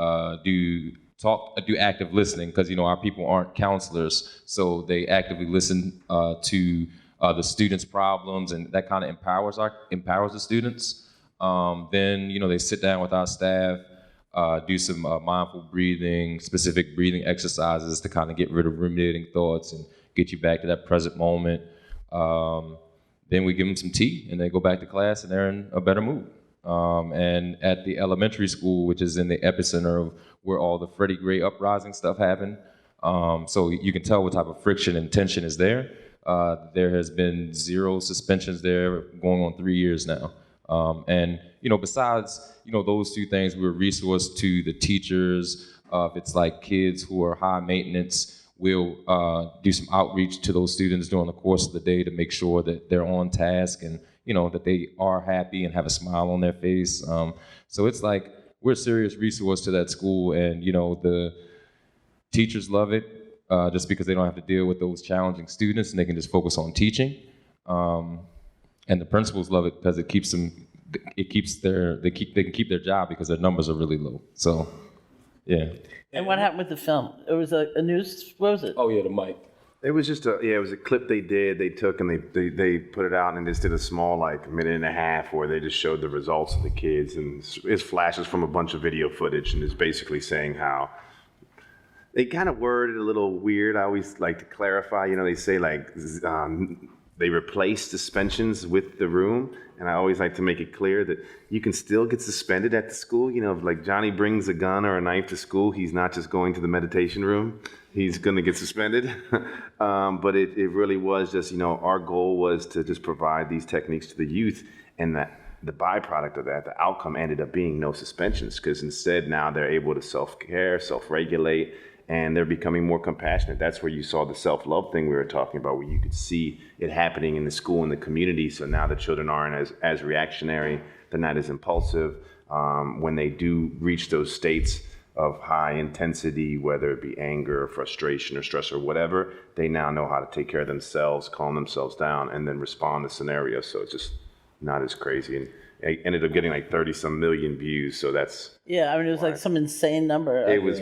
do active listening, because our people aren't counselors, so they actively listen to the students' problems, and that kind of empowers the students. Then they sit down with our staff, do some mindful breathing, specific breathing exercises to kind of get rid of ruminating thoughts and get you back to that present moment. Then we give them some tea, and they go back to class, and they're in a better mood. And at the elementary school, which is in the epicenter of where all the Freddie Gray uprising stuff happened, so you can tell what type of friction and tension is there. There has been 0 suspensions there, going on 3 years now. And besides those 2 things, we're a resource to the teachers. If it's like kids who are high maintenance, we'll do some outreach to those students during the course of the day to make sure that they're on task and that they are happy and have a smile on their face. So it's like we're a serious resource to that school, and the teachers love it just because they don't have to deal with those challenging students, and they can just focus on teaching. And the principals love it because they can keep their job because their numbers are really low. So, yeah. And what happened with the film? It was a news. What was it? Oh yeah, the mic. It was just it was a clip they took and they put it out and just did a small minute and a half where they just showed the results of the kids, and it's flashes from a bunch of video footage, and it's basically saying how they kind of worded it a little weird. I always like to clarify, they say they replace suspensions with the room, and I always like to make it clear that you can still get suspended at the school. If like Johnny brings a gun or a knife to school, he's not just going to the meditation room. He's going to get suspended. But it really was just, our goal was to just provide these techniques to the youth, and that the byproduct of that, the outcome ended up being no suspensions, because instead now they're able to self-care, self-regulate, and they're becoming more compassionate. That's where you saw the self-love thing we were talking about, where you could see it happening in the school and the community. So now the children aren't as reactionary, they're not as impulsive. When they do reach those states of high intensity, whether it be anger, or frustration, or stress, or whatever, they now know how to take care of themselves, calm themselves down, and then respond to scenarios. So it's just not as crazy. And it ended up getting like 30-some million views, so that's... Yeah, it was like some insane number. It was.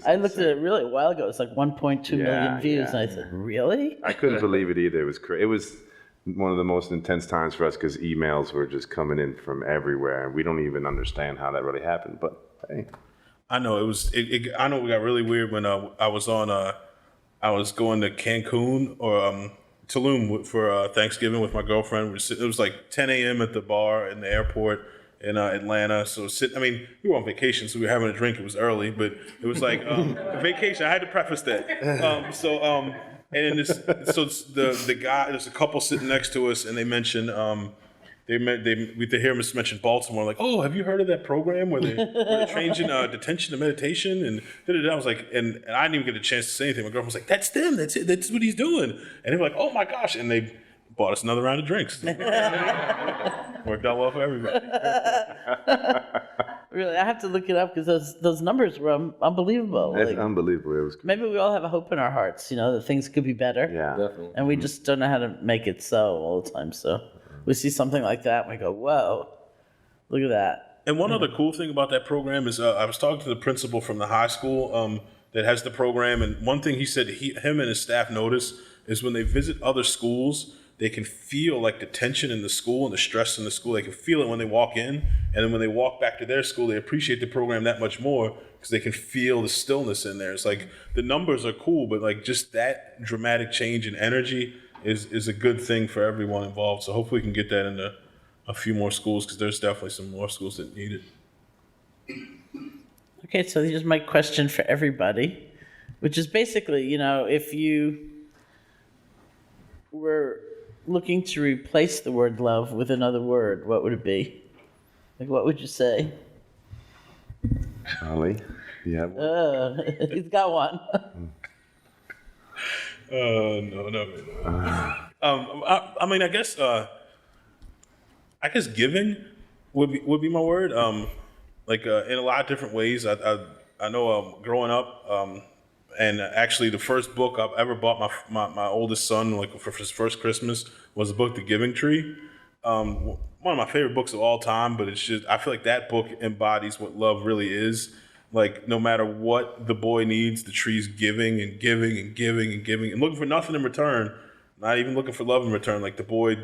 I looked at it really a while ago. It's like 1.2 million views, and I said, really? I couldn't believe it either. It was It was one of the most intense times for us, because emails were just coming in from everywhere, and we don't even understand how that really happened. But hey, I know it was. I know it got really weird when I was on. I was going to Cancun or Tulum for Thanksgiving with my girlfriend. It was like 10 a.m. at the bar in the airport in Atlanta. So we were on vacation, so we were having a drink. It was early, but it was like a vacation. I had to preface that. And then the guy, there's a couple sitting next to us, and they mentioned we hear him mention Baltimore, like, oh, have you heard of that program where they're changing detention to meditation? And I was like, and I didn't even get a chance to say anything. My girlfriend was like, that's them. That's it. That's what he's doing. And they were like, oh my gosh. And they bought us another round of drinks. Worked out well for everybody. Really, I have to look it up because those numbers were unbelievable. That's Like, unbelievable. It was maybe we all have a hope in our hearts, that things could be better. yeah. Definitely. And we just don't know how to make it so all the time. So we see something like that and we go, whoa, look at that. And one other cool thing about that program is I was talking to the principal from the high school that has the program, and one thing he said him and his staff notice is when they visit other schools, they can feel like the tension in the school and the stress in the school. They can feel it when they walk in, and then when they walk back to their school, they appreciate the program that much more because they can feel the stillness in there. It's like the numbers are cool, but like just that dramatic change in energy is a good thing for everyone involved. So hopefully we can get that into a few more schools because there's definitely some more schools that need it. Okay, so here's my question for everybody, which is basically, if you were looking to replace the word love with another word, what would it be? Like, what would you say? Ollie, yeah. He's got one. No. I mean, I guess giving would be my word. In a lot of different ways. I know growing up, and actually the first book I've ever bought my oldest son, like for his first Christmas, was the book The Giving Tree. One of my favorite books of all time, but it's just, I feel like that book embodies what love really is. Like, no matter what the boy needs, the tree's giving and giving and giving and giving and looking for nothing in return, not even looking for love in return. Like, the boy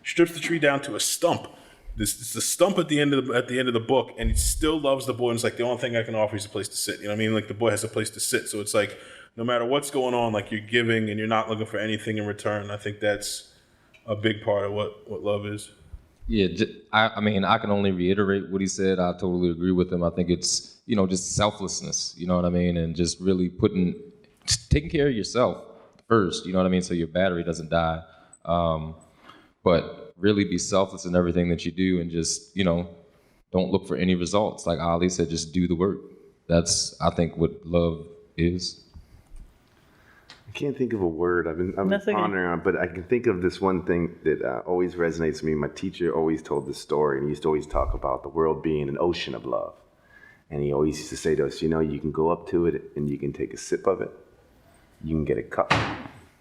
strips the tree down to a stump. It's the stump at the end of the book, and he still loves the boy. And it's like, the only thing I can offer is a place to sit. You know what I mean? Like, the boy has a place to sit. So it's like, no matter what's going on, like, you're giving and you're not looking for anything in return. I think that's a big part of what love is. Yeah, I mean, I can only reiterate what he said. I totally agree with him. I think it's, just selflessness, you know what I mean? And just really taking care of yourself first, you know what I mean? So your battery doesn't die. But really be selfless in everything that you do and just, don't look for any results. Like Ali said, just do the work. That's, I think, what love is. I can't think of a word. I've been pondering on, but I can think of this one thing that always resonates with me. My teacher always told this story, and he used to always talk about the world being an ocean of love. And he always used to say to us, you can go up to it and you can take a sip of it. You can get a cup,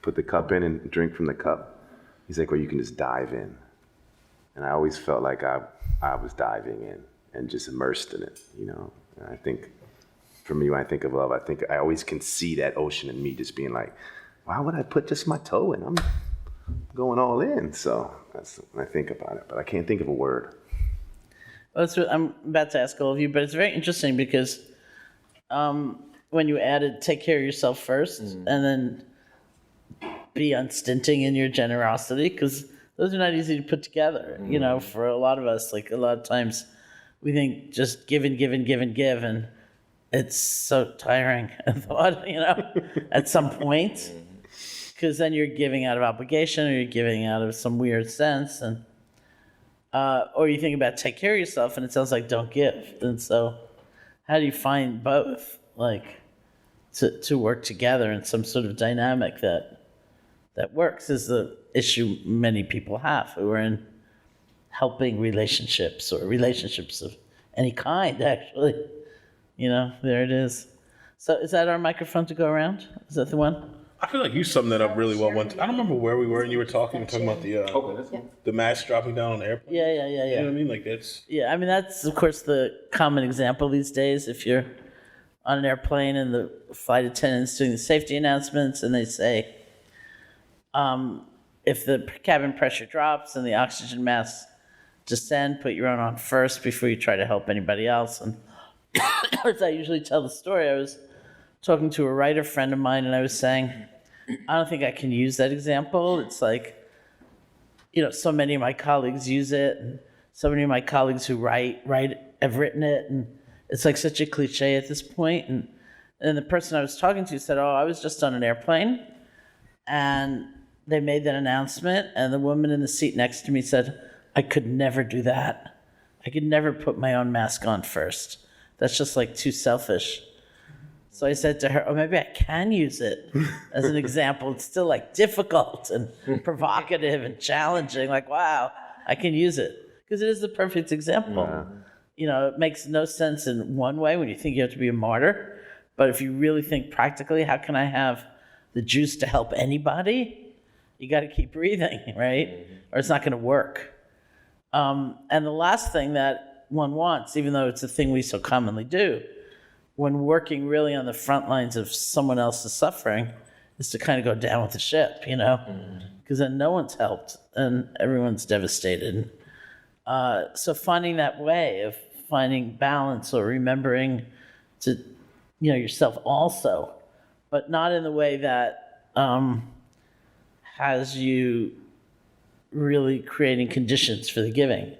put the cup in and drink from the cup. He's like, or you can just dive in. And I always felt like I was diving in and just immersed in it, And I think, for me, when I think of love, I think I always can see that ocean in me just being like, why would I put just my toe in? I'm going all in. So that's when I think about it, but I can't think of a word. Well, that's what I'm about to ask all of you, but it's very interesting because when you added take care of yourself first and then be unstinting in your generosity, because those are not easy to put together, for a lot of us. Like, a lot of times we think just give and give and give and give, and it's so tiring, I thought, at some point, because then you're giving out of obligation or you're giving out of some weird sense, and or you think about take care of yourself and it sounds like don't give. And so how do you find both, like, to work together in some sort of dynamic that works is the issue many people have who are in helping relationships or relationships of any kind, actually. There it is. So is that our microphone to go around? Is that the one? I feel like you summed that up really well. I don't remember where we were and you were talking about the mask dropping down on the airplane. Yeah. You know what I mean? Like, that's... Yeah, I mean, that's, of course, the common example these days. If you're on an airplane and the flight attendant's doing the safety announcements and they say, if the cabin pressure drops and the oxygen masks descend, put your own on first before you try to help anybody else. And as I usually tell the story, I was talking to a writer friend of mine and I was saying, I don't think I can use that example. It's like, so many of my colleagues use it, and so many of my colleagues who write have written it, and it's like such a cliche at this point. And the person I was talking to said, I was just on an airplane and they made that announcement, and the woman in the seat next to me said, I could never do that. I could never put my own mask on first. That's just like too selfish. So I said to her, oh, maybe I can use it as an example. It's still like difficult and provocative and challenging. Like, wow, I can use it. Because it is the perfect example. Yeah. You know, it makes no sense in one way when you think you have to be a martyr. But if you really think practically, how can I have the juice to help anybody? You got to keep breathing, right? Or it's not going to work. And the last thing that one wants, even though it's a thing we so commonly do, when working really on the front lines of someone else's suffering, is to kind of go down with the ship, you know? Because then no one's helped and everyone's devastated. So finding that way of finding balance or remembering to, you know, yourself also, but not in the way that has you really creating conditions for the giving.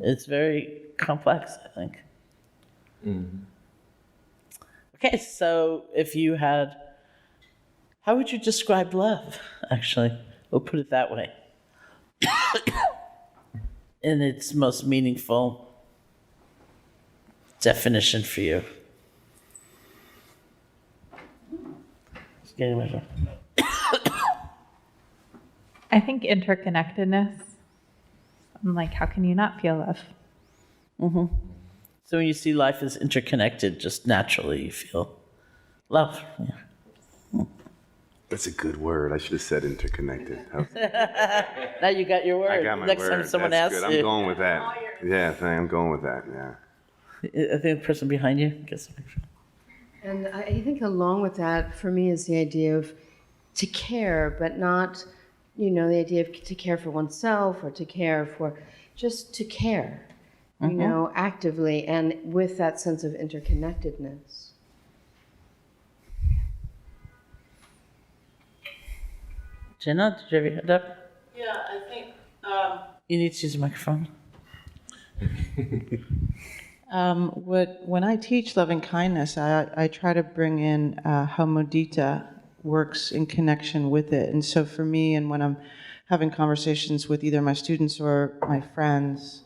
It's very complex, I think. Okay, so if you had, how would you describe love, actually? We'll put it that way. In its most meaningful definition for you. Just getting my phone. I think interconnectedness. I'm like, how can you not feel love? So when you see life as interconnected, just naturally you feel love. Yeah. That's a good word. I should have said interconnected. Now you got your word. I got my Next word. time someone That's asks good. you. I'm going with that. Yeah, I'm going with that. Yeah. I think the person behind you gets the picture. And I think along with that, for me, is the idea of to care, but not, you know, the idea of to care for oneself or to care for, just to care, you know, actively and with that sense of interconnectedness. Jenna, did you have your hand up? Yeah, I think you need to use a microphone. When I teach loving kindness, I try to bring in how mudita works in connection with it. And so for me, and when I'm having conversations with either my students or my friends,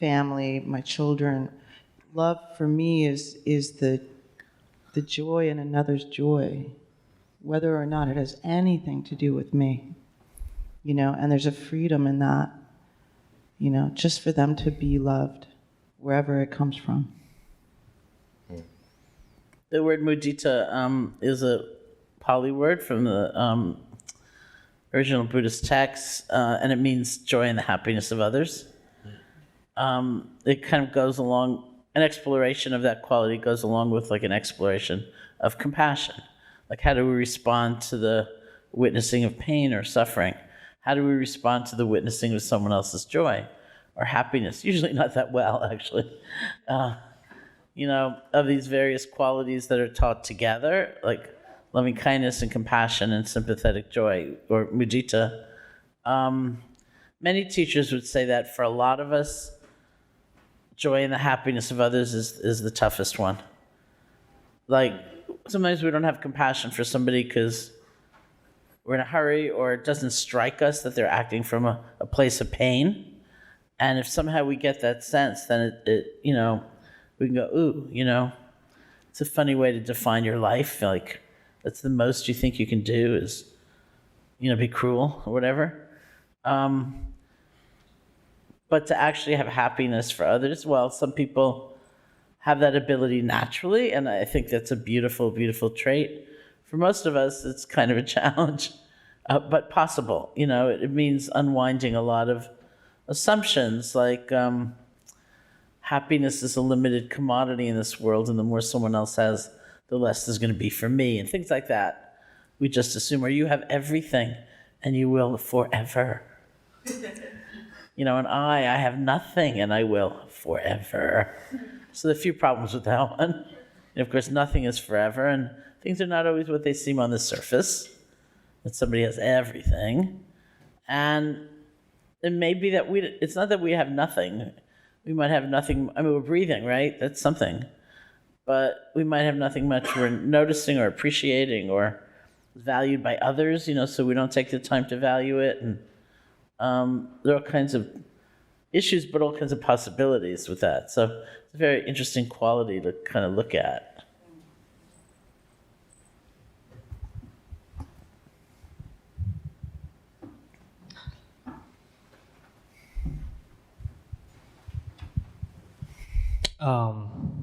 family, my children, love for me is the joy in another's joy, whether or not it has anything to do with me, you know, and there's a freedom in that, you know, just for them to be loved wherever it comes from. The word mudita is a Pali word from the original Buddhist text, and it means joy in the happiness of others. It kind of goes along, an exploration of that quality goes along with like an exploration of compassion. Like, how do we respond to the witnessing of pain or suffering? How do we respond to the witnessing of someone else's joy or happiness? Usually not that well, actually. You know, of these various qualities that are taught together, like loving kindness and compassion and sympathetic joy, or mudita. Many teachers would say that for a lot of us, joy in the happiness of others is the toughest one. Like, sometimes we don't have compassion for somebody because we're in a hurry, or it doesn't strike us that they're acting from a place of pain. And if somehow we get that sense, then it you know, we can go, ooh, you know, it's a funny way to define your life. Like, that's the most you think you can do is, you know, be cruel or whatever. But to actually have happiness for others, well, some people have that ability naturally, and I think that's a beautiful, beautiful trait. For most of us, it's kind of a challenge, but possible. You know, it means unwinding a lot of assumptions, like happiness is a limited commodity in this world, and the more someone else has, the less there's going to be for me, and things like that. We just assume, or you have everything, and you will forever. You know, and I have nothing, and I will forever. So there are a few problems with that one. And of course, nothing is forever, and things are not always what they seem on the surface. That somebody has everything, and it may be that it's not that we have nothing. We might have nothing. I mean, we're breathing, right? That's something. But we might have nothing much we're noticing or appreciating or valued by others, you know, so we don't take the time to value it. And there are all kinds of issues, but all kinds of possibilities with that. So it's a very interesting quality to kind of look at.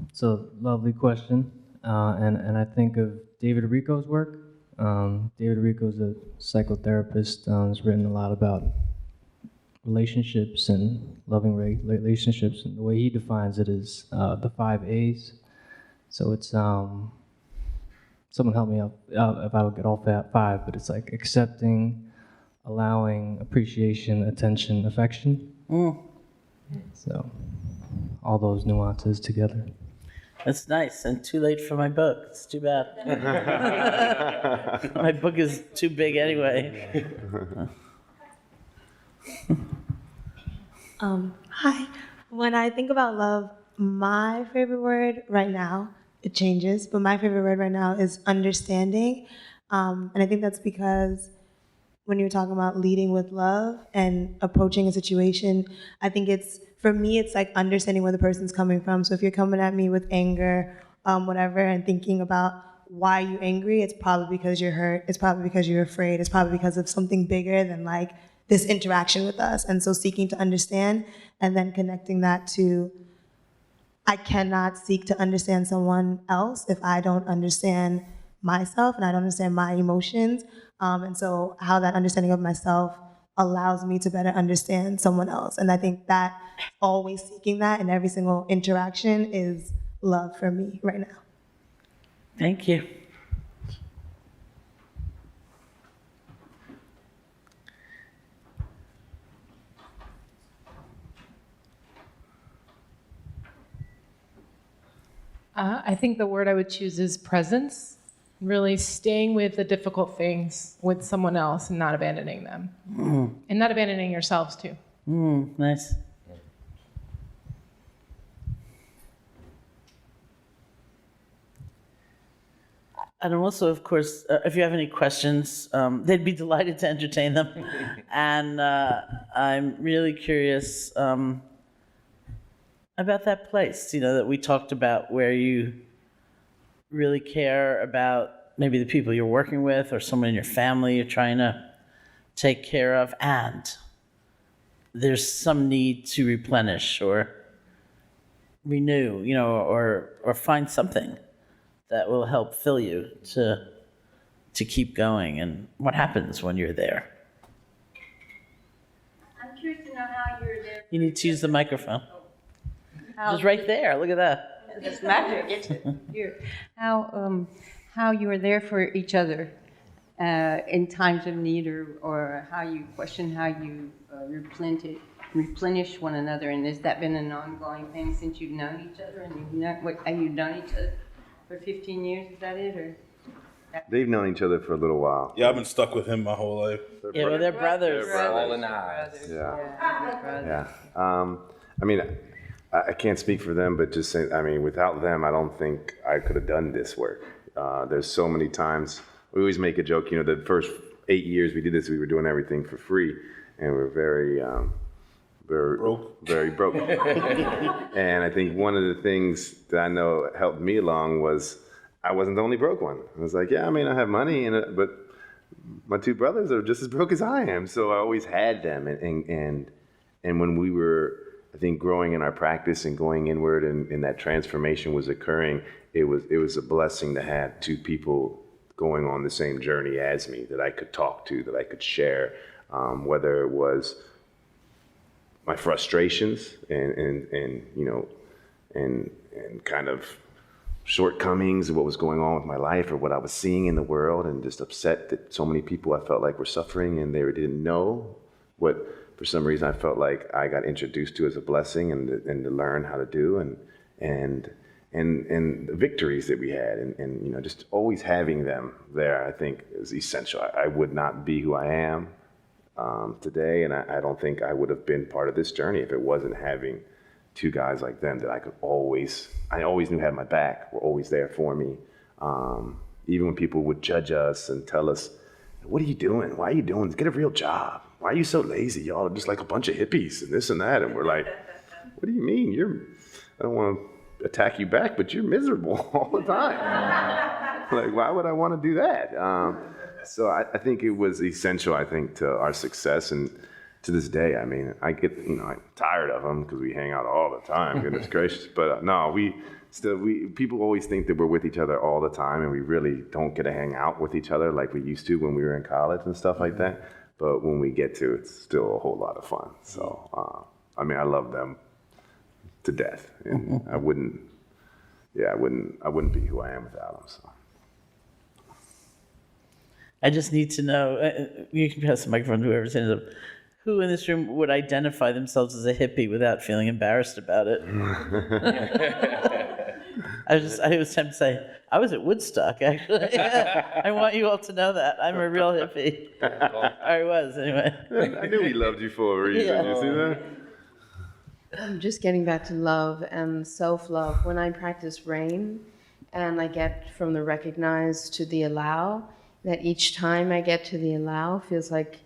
It's a lovely question, and I think of David Rico's work. David Rico's a psychotherapist. Has written a lot about relationships and loving relationships, and the way he defines it is the 5 A's. So it's someone help me out if I would get all 5, but it's like accepting, allowing, appreciation, attention, affection. So all those nuances together. That's nice, and too late for my book. It's too bad. My book is too big anyway. Hi. When I think about love, my favorite word right now, it changes, but my favorite word right now is understanding. And I think that's because when you're talking about leading with love and approaching a situation, I think for me, it's like understanding where the person's coming from. So if you're coming at me with anger, whatever, and thinking about why you're angry, it's probably because you're hurt. It's probably because you're afraid. It's probably because of something bigger than like this interaction with us. And so seeking to understand and then connecting that to, I cannot seek to understand someone else if I don't understand myself and I don't understand my emotions. And so how that understanding of myself allows me to better understand someone else. And I think that always seeking that in every single interaction is love for me right now. Thank you. I think the word I would choose is presence. Really staying with the difficult things with someone else and not abandoning them. And not abandoning yourselves too. Nice. And also, of course, if you have any questions, they'd be delighted to entertain them. And I'm really curious about that place, that we talked about, where you really care about maybe the people you're working with or someone in your family you're trying to take care of, and there's some need to replenish or renew, or find something that will help fill you to keep going, and what happens when you're there. I'm curious to know how you're there. You need to use the microphone. Just right there, look at that. It's magic. It's here. How you are there for each other in times of need, or how you question how you replenish one another, and has that been an ongoing thing since you've known each other, and you've known each other for 15 years? Is that it, or? They've known each other for a little while. Yeah, I've been stuck with him my whole life. Well, they're brothers. All in the eyes. Yeah. I mean, I can't speak for them, but just saying, without them, I don't think I could have done this work. There's so many times, we always make a joke, the first 8 years we did this, we were doing everything for free, and we're very broke. And I think one of the things that I know helped me along was I wasn't the only broke one. I was like, I have money, but my two brothers are just as broke as I am, so I always had them. And when we were, I think, growing in our practice and going inward, and that transformation was occurring, it was a blessing to have two people going on the same journey as me that I could talk to, that I could share, whether it was my frustrations and kind of shortcomings of what was going on with my life or what I was seeing in the world, and just upset that so many people I felt like were suffering and they didn't know what, for some reason, I felt like I got introduced to as a blessing, and to learn how to do, and the victories that we had, and just always having them there, I think, is essential. I would not be who I am today, and I don't think I would have been part of this journey if it wasn't having two guys like them that I always knew had my back, were always there for me. Even when people would judge us and tell us, "What are you doing? Why are you doing this? Get a real job. why are you so lazy? Y'all are just like a bunch of hippies and this and that. And we're like, what do you mean? I don't want to attack you back, but you're miserable all the time. Like, why would I want to do that? So I think it was essential, I think, to our success. And to this day, I mean, I get, I'm tired of them because we hang out all the time, goodness gracious. But no, people always think that we're with each other all the time, and we really don't get to hang out with each other like we used to when we were in college and stuff like that. But when we get to, it's still a whole lot of fun. So, I mean, I love them to death, and I wouldn't be who I am without them. So. I just need to know, you can pass the microphone to whoever's in it, who in this room would identify themselves as a hippie without feeling embarrassed about it? I was tempted to say, I was at Woodstock, actually. I want you all to know that. I'm a real hippie. I was, anyway. I knew he loved you for a reason. Yeah. You see that? I'm just getting back to love and self-love. When I practice rain, and I get from the recognize to the allow, that each time I get to the allow feels like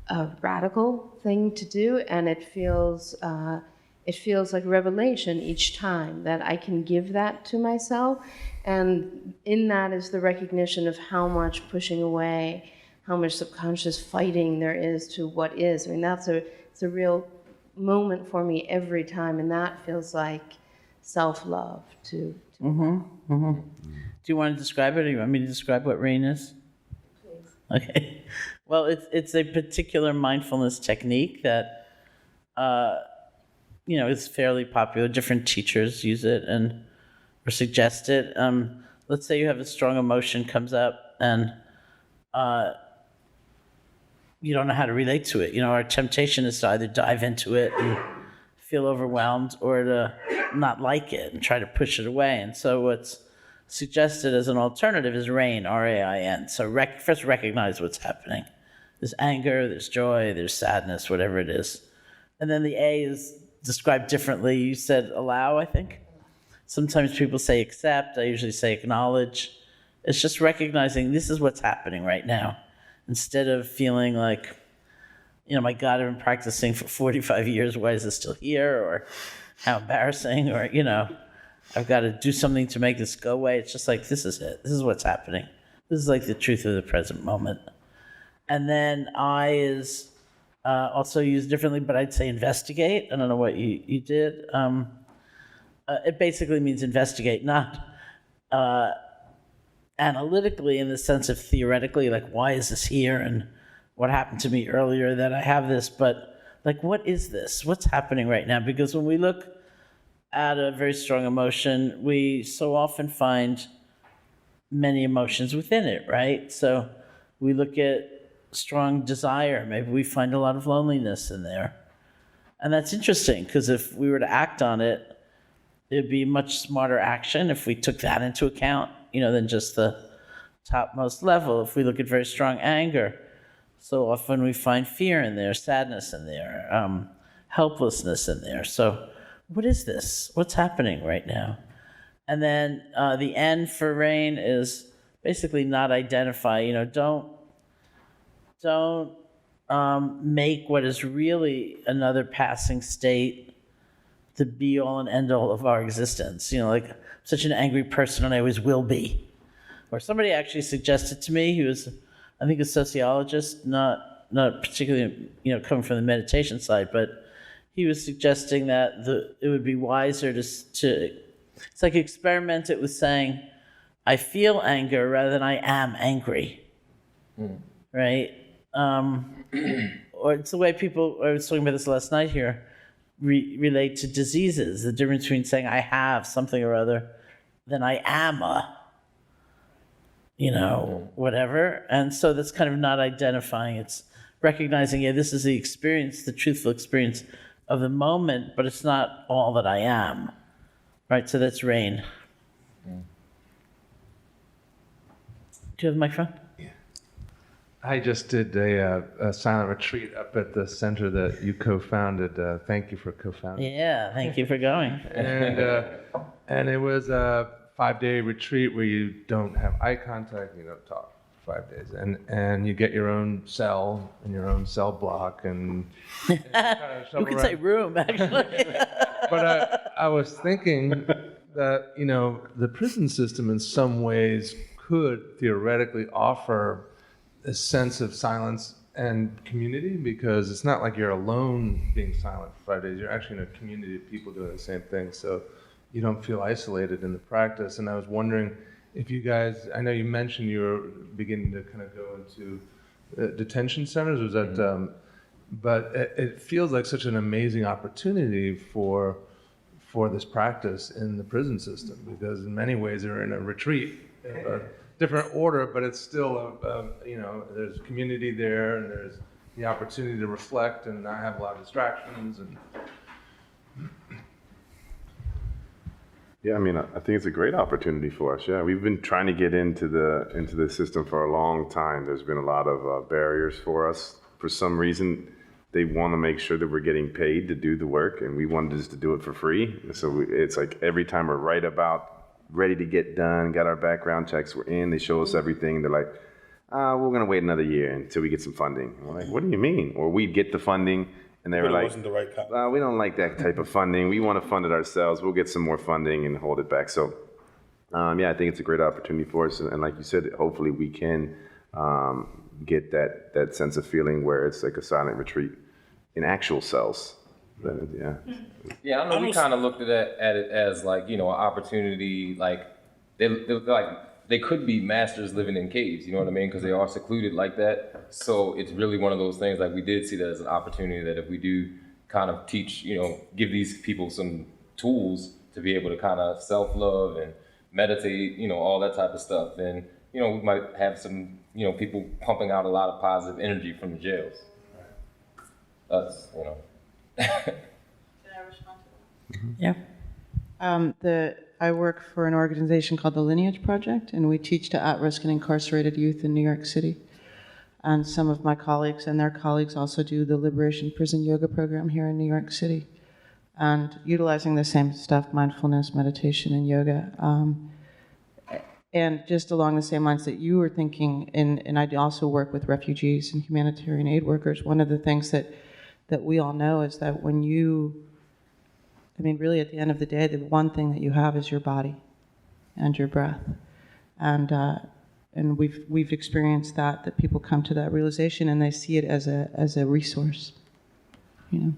a radical thing to do, and it feels like revelation each time that I can give that to myself. And in that is the recognition of how much pushing away, how much subconscious fighting there is to what is. I mean, it's a real moment for me every time, and that feels like self-love to Do you want to describe it, or you want me to describe what rain is? Please. Okay. Well, it's a particular mindfulness technique that is fairly popular. Different teachers use it or suggest it. Let's say you have a strong emotion comes up and you don't know how to relate to it. Our temptation is to either dive into it and feel overwhelmed, or to not like it and try to push it away. And so what's suggested as an alternative is rain, R-A-I-N. So first recognize what's happening. There's anger, there's joy, there's sadness, whatever it is. And then the A is described differently. You said allow, I think. Sometimes people say accept. I usually say acknowledge. It's just recognizing this is what's happening right now. Instead of feeling like, my God, I've been practicing for 45 years. Why is this still here? Or how embarrassing, or, I've got to do something to make this go away. It's just like, this is it. This is what's happening. This is like the truth of the present moment. And then I is also used differently, but I'd say investigate. I don't know what you did. It basically means investigate, not analytically in the sense of theoretically, like, why is this here and what happened to me earlier that I have this, but like, what is this? What's happening right now? Because when we look at a very strong emotion, we so often find many emotions within it, right? So we look at strong desire, maybe we find a lot of loneliness in there. And that's interesting, because if we were to act on it, it'd be much smarter action if we took that into account, than just the topmost level. If we look at very strong anger, so often we find fear in there, sadness in there, helplessness in there. So what is this? What's happening right now? And then the N for rain is basically not identify. Don't make what is really another passing state the be all and end all of our existence. Like, I'm such an angry person and I always will be. Or somebody actually suggested to me, he was, I think, a sociologist, not particularly, coming from the meditation side, but he was suggesting that it would be wiser to it's like experiment it with saying, I feel anger rather than I am angry, right? Or it's the way people, I was talking about this last night here, relate to diseases, the difference between saying I have something or other than I am whatever. And so that's kind of not identifying. It's recognizing, this is the experience, the truthful experience of the moment, but it's not all that I am, right? So that's rain. Do you have the microphone? I just did a silent retreat up at the center that you co-founded. Thank you for co-founding. Yeah, thank you for going. And it was a 5-day retreat where you don't have eye contact, you don't talk for 5 days, and you get your own cell and your own cell block, and you could say room, actually. But I was thinking that, you know, the prison system in some ways could theoretically offer a sense of silence and community, because it's not like you're alone being silent for 5 days. You're actually in a community of people doing the same thing, so you don't feel isolated in the practice. And I was wondering if you guys, I know you mentioned you were beginning to kind of go into detention centers. Was that, but it feels like such an amazing opportunity for this practice in the prison system, because in many ways they're in a retreat, a different order, but it's still you know, there's community there, and there's the opportunity to reflect and not have a lot of distractions. And yeah, I mean, I think it's a great opportunity for us. Yeah, we've been trying to get into the system for a long time. There's been a lot of barriers for us. For some reason, they want to make sure that we're getting paid to do the work, and we wanted just to do it for free. So it's like every time we're right about ready to get done, got our background checks, we're in, they show us everything. They're like, we're going to wait another year until we get some funding. And we're like, what do you mean? Or we'd get the funding, and they were like, wasn't the right kind. We don't like that type of funding. We want to fund it ourselves. We'll get some more funding and hold it back. So, yeah, I think it's a great opportunity for us. And like you said, hopefully we can get that sense of feeling where it's like a silent retreat in actual cells. Yeah. Yeah, I know we kind of looked at it as like, you know, an opportunity, like they could be masters living in caves, you know what I mean? Because they are secluded like that. So it's really one of those things, like we did see that as an opportunity that if we do kind of teach, you know, give these people some tools to be able to kind of self-love and meditate, you know, all that type of stuff, then, you know, we might have some, you know, people pumping out a lot of positive energy from the jails. That's, you know. Can I respond to Yeah. I work for an organization called the Lineage Project, and we teach to at-risk and incarcerated youth in New York City. And some of my colleagues and their colleagues also do the Liberation Prison Yoga program here in New York City, and utilizing the same stuff, mindfulness, meditation, and yoga. And just along the same lines that you were thinking, and I also work with refugees and humanitarian aid workers, one of the things that we all know is that when you, I mean, really at the end of the day, the one thing that you have is your body and your breath. And we've experienced that people come to that realization and they see it as a resource, you know.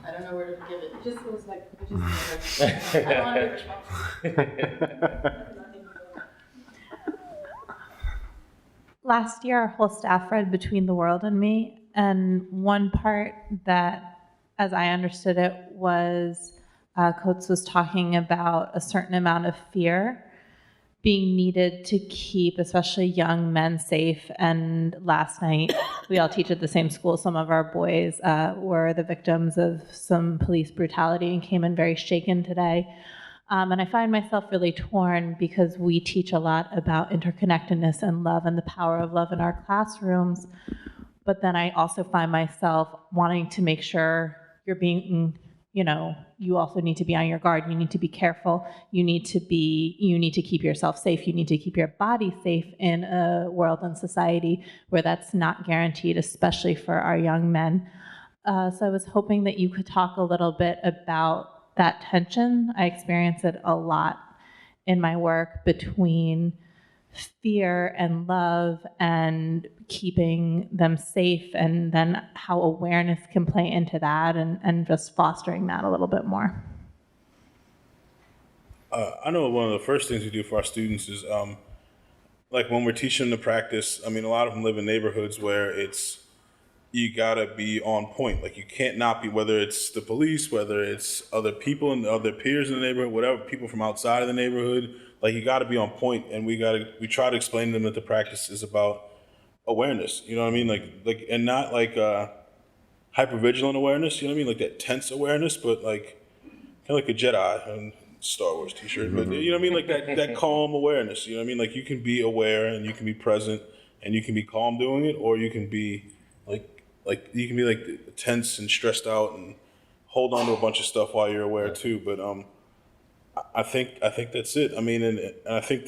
I don't know where to give it. It just feels like, I don't want to be responsible. Last year, our whole staff read Between the World and Me, and one part that, as I understood it, was Coates was talking about a certain amount of fear being needed to keep especially young men safe. And last night, we all teach at the same school. Some of our boys were the victims of some police brutality and came in very shaken today. And I find myself really torn because we teach a lot about interconnectedness and love and the power of love in our classrooms. But then I also find myself wanting to make sure you're being, you know, you also need to be on your guard. You need to be careful. You need to keep yourself safe. You need to keep your body safe in a world and society where that's not guaranteed, especially for our young men. So I was hoping that you could talk a little bit about that tension. I experience it a lot in my work between fear and love and keeping them safe, and then how awareness can play into that, and just fostering that a little bit more. I know one of the first things we do for our students is like when we're teaching them the practice, I mean, a lot of them live in neighborhoods where you gotta be on point. Like you can't not be, whether it's the police, whether it's other people and other peers in the neighborhood, whatever, people from outside of the neighborhood, like you gotta be on point. And we try to explain to them that the practice is about awareness, you know what I mean? Like, and not like hypervigilant awareness, you know what I mean? Like that tense awareness, but like kind of like a Jedi and Star Wars t-shirt, but you know what I mean? Like that calm awareness, you know what I mean? Like you can be aware and you can be present and you can be calm doing it, or you can be like you can be like tense and stressed out and hold on to a bunch of stuff while you're aware too. But I think that's it. I mean, and I think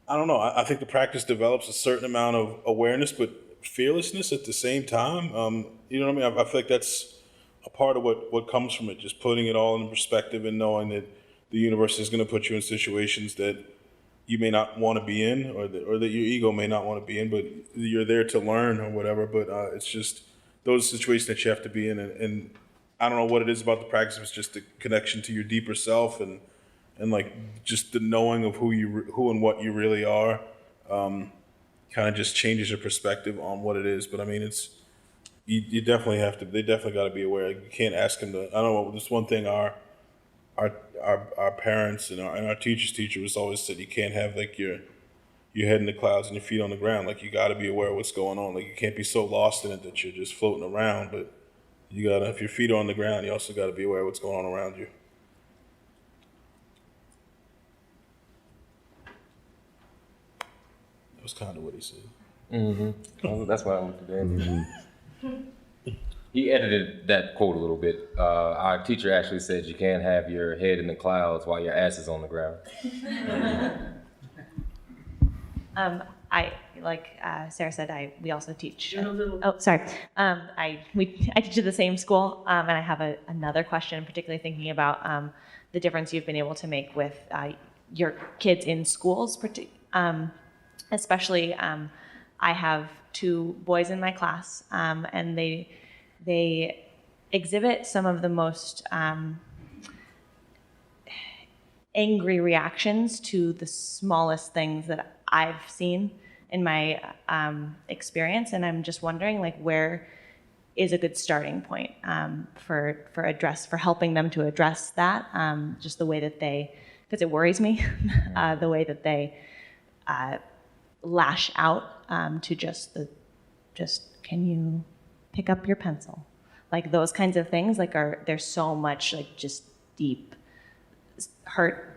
I don't know. I think the practice develops a certain amount of awareness, but fearlessness at the same time. You know what I mean? I feel like that's a part of what comes from it. Just putting it all in perspective and knowing that the universe is going to put you in situations that you may not want to be in, or that your ego may not want to be in, but you're there to learn or whatever. But it's just those situations that you have to be in, and I don't know what it is about the practice. It's just the connection to your deeper self, and like just the knowing of who and what you really are, kind of just changes your perspective on what it is. But I mean, it's you definitely have to. They definitely got to be aware. You can't ask them to. I don't know. This one thing our parents and our teacher was always said, you can't have like your head in the clouds and your feet on the ground. Like you got to be aware of what's going on. Like you can't be so lost in it that you're just floating around. But you gotta, if your feet are on the ground, you also got to be aware of what's going on around you. That was kind of what he said. Mm-hmm. That's why I went to bed. He edited that quote a little bit. Our teacher actually said you can't have your head in the clouds while your ass is on the ground. I like Sarah said. We also teach. Oh, sorry. I teach at the same school, and I have another question, particularly thinking about the difference you've been able to make with your kids in schools, especially. I have 2 boys in my class, and they exhibit some of the most angry reactions to the smallest things that I've seen in my experience, and I'm just wondering, like, where is a good starting point for helping them to address that? Just the way that because it worries me, the way that they lash out to just can you pick up your pencil, like those kinds of things. Like, there's so much like just deep hurt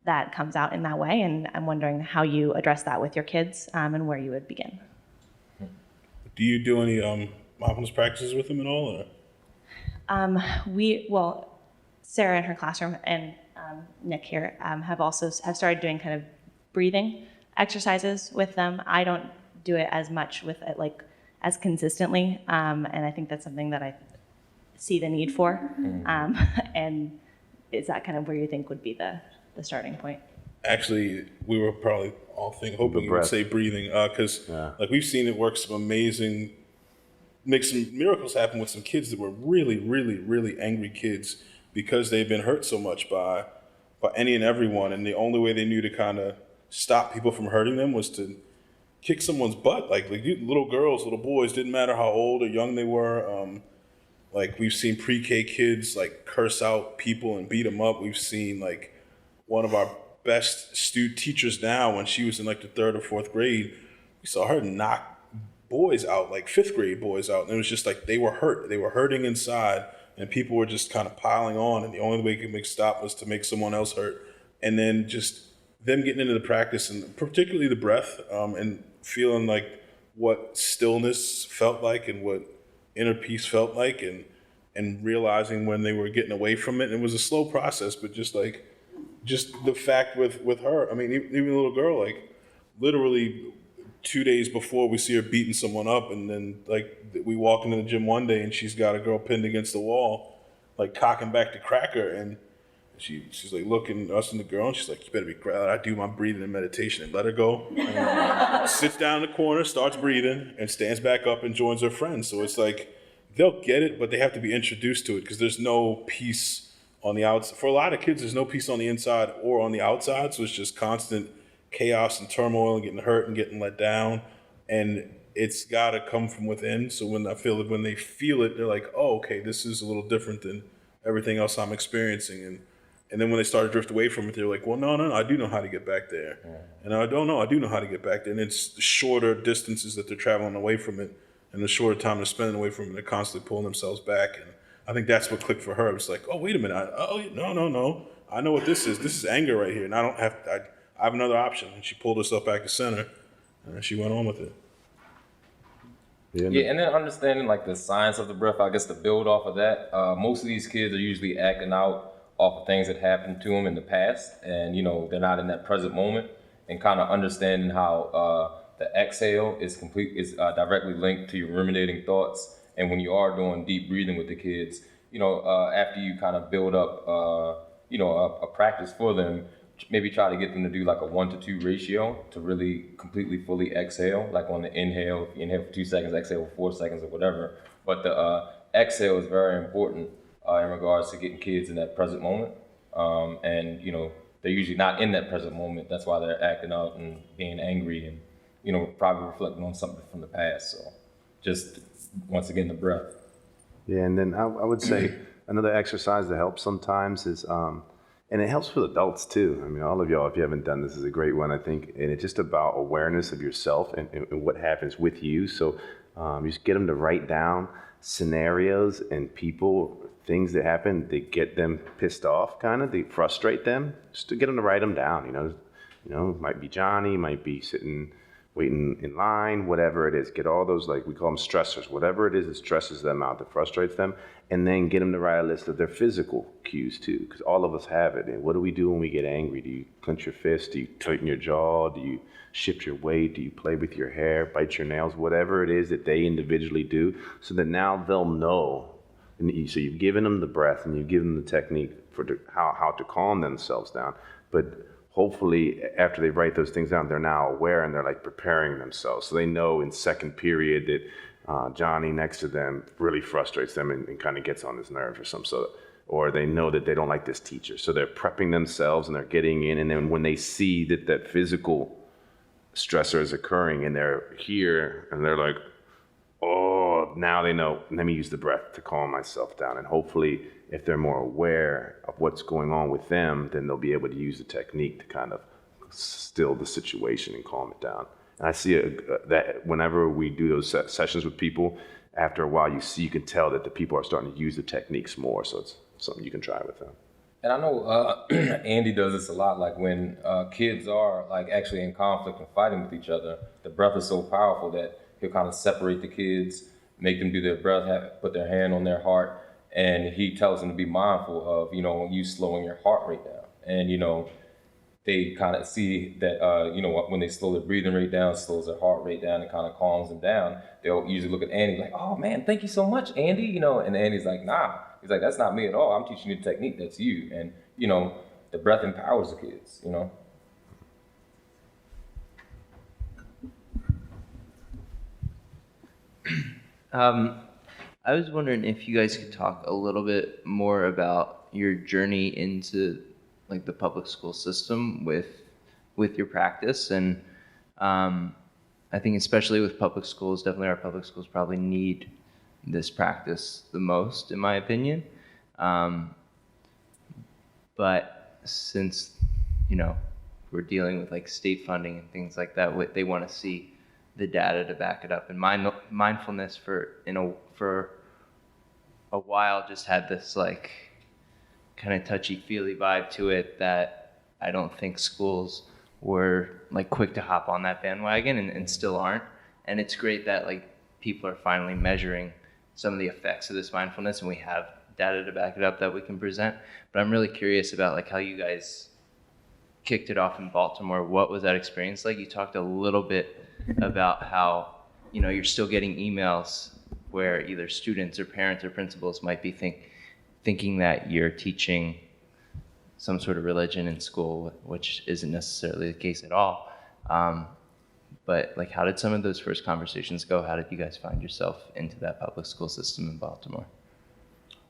that comes out in that way, and I'm wondering how you address that with your kids, and where you would begin. Do you do any mindfulness practices with them at all? Or? Sarah in her classroom and Nick here have started doing kind of breathing exercises with them. I don't do it as much with it, like as consistently, and I think that's something that I see the need for. And is that kind of where you think would be the starting point? Actually, we were probably all hoping you would say breathing, because like we've seen it work make some miracles happen with some kids that were really, really, really angry kids because they've been hurt so much by any and everyone, and the only way they knew to kind of stop people from hurting them was to kick someone's butt. Like little girls, little boys, didn't matter how old or young they were. Like we've seen pre-K kids like curse out people and beat them up. We've seen like one of our best teachers now, when she was in like the 3rd or 4th grade, we saw her knock boys out, like 5th grade boys out. And it was just like they were hurt. They were hurting inside, and people were just kind of piling on. And the only way you could make stop was to make someone else hurt. And then just them getting into the practice, and particularly the breath, and feeling like what stillness felt like and what inner peace felt like, and realizing when they were getting away from it. And it was a slow process, but just the fact with her, I mean, even a little girl, like literally 2 days before we see her beating someone up, and then like we walk into the gym one day and she's got a girl pinned against the wall, like cocking back to crack her, and she's like looking at us and the girl, and she's like, you better be glad I do my breathing and meditation, and let her go. And sits down in the corner, starts breathing, and stands back up and joins her friends. So it's like they'll get it, but they have to be introduced to it, because there's no peace on the outside. For a lot of kids, there's no peace on the inside or on the outside, so it's just constant chaos and turmoil and getting hurt and getting let down. And it's got to come from within. So when they feel it, they're like, oh, okay, this is a little different than everything else I'm experiencing. And then when they start to drift away from it, they're like, well, no, I do know how to get back there. And I don't know, I do know how to get back there. And it's the shorter distances that they're traveling away from it, and the shorter time they're spending away from it, they're constantly pulling themselves back. And I think that's what clicked for her. It's like, oh, wait a minute. No. I know what this is. This is anger right here. And I have another option. And she pulled herself back to center, and she went on with it. Yeah, and then understanding like the science of the breath, I guess to build off of that, most of these kids are usually acting out off of things that happened to them in the past, and they're not in that present moment, and kind of understanding how the exhale is directly linked to your ruminating thoughts. And when you are doing deep breathing with the kids, after you kind of build up a practice for them, maybe try to get them to do like a 1-to-2 ratio to really completely fully exhale, like on the inhale, if you inhale for 2 seconds, exhale for 4 seconds or whatever. But the exhale is very important in regards to getting kids in that present moment. And they're usually not in that present moment. That's why they're acting out and being angry and probably reflecting on something from the past. So just once again, the breath. Yeah, and then I would say another exercise that helps sometimes is, and it helps for adults too. I mean, all of y'all, if you haven't done this, is a great one, I think. And it's just about awareness of yourself and what happens with you. So you just get them to write down scenarios and people, things that happen, they get them pissed off, kind of, they frustrate them, just to get them to write them down. It might be Johnny, might be sitting waiting in line, whatever it is. Get all those, like we call them stressors, whatever it is that stresses them out, that frustrates them, and then get them to write a list of their physical cues too, because all of us have it. And what do we do when we get angry? Do you clench your fist? Do you tighten your jaw? Do you shift your weight? Do you play with your hair, bite your nails? Whatever it is that they individually do, so that now they'll know. And so you've given them the breath and you've given them the technique for how to calm themselves down. But hopefully, after they write those things down, they're now aware and they're like preparing themselves. So they know in second period that Johnny next to them really frustrates them and kind of gets on his nerves or something. So, or they know that they don't like this teacher. So they're prepping themselves and they're getting in. And then when they see that physical stressor is occurring and they're here and they're like, oh, now they know, let me use the breath to calm myself down. And hopefully, if they're more aware of what's going on with them, then they'll be able to use the technique to kind of still the situation and calm it down. And I see that whenever we do those sessions with people, after a while, you can tell that the people are starting to use the techniques more. So it's something you can try with them. And I know Andy does this a lot, like when kids are like actually in conflict and fighting with each other, the breath is so powerful that he'll kind of separate the kids, make them do their breath, put their hand on their heart, and he tells them to be mindful of, you slowing your heart rate down. And, they kind of see that, when they slow their breathing rate down, slows their heart rate down, and kind of calms them down. They'll usually look at Andy like, oh man, thank you so much, Andy. And Andy's like, nah. He's like, that's not me at all. I'm teaching you the technique. That's you. And, the breath empowers the kids, I was wondering if you guys could talk a little bit more about your journey into like the public school system with your practice. And I think especially with public schools, definitely our public schools probably need this practice the most, in my opinion. But since, we're dealing with like state funding and things like that, they want to see the data to back it up. And mindfulness for a while just had this like kind of touchy-feely vibe to it that I don't think schools were like quick to hop on that bandwagon and still aren't. And it's great that like people are finally measuring some of the effects of this mindfulness and we have data to back it up that we can present. But I'm really curious about like how you guys kicked it off in Baltimore. What was that experience like? You talked a little bit about how, you're still getting emails where either students or parents or principals might be thinking that you're teaching some sort of religion in school, which isn't necessarily the case at all. But like, how did some of those first conversations go? How did you guys find yourself into that public school system in Baltimore?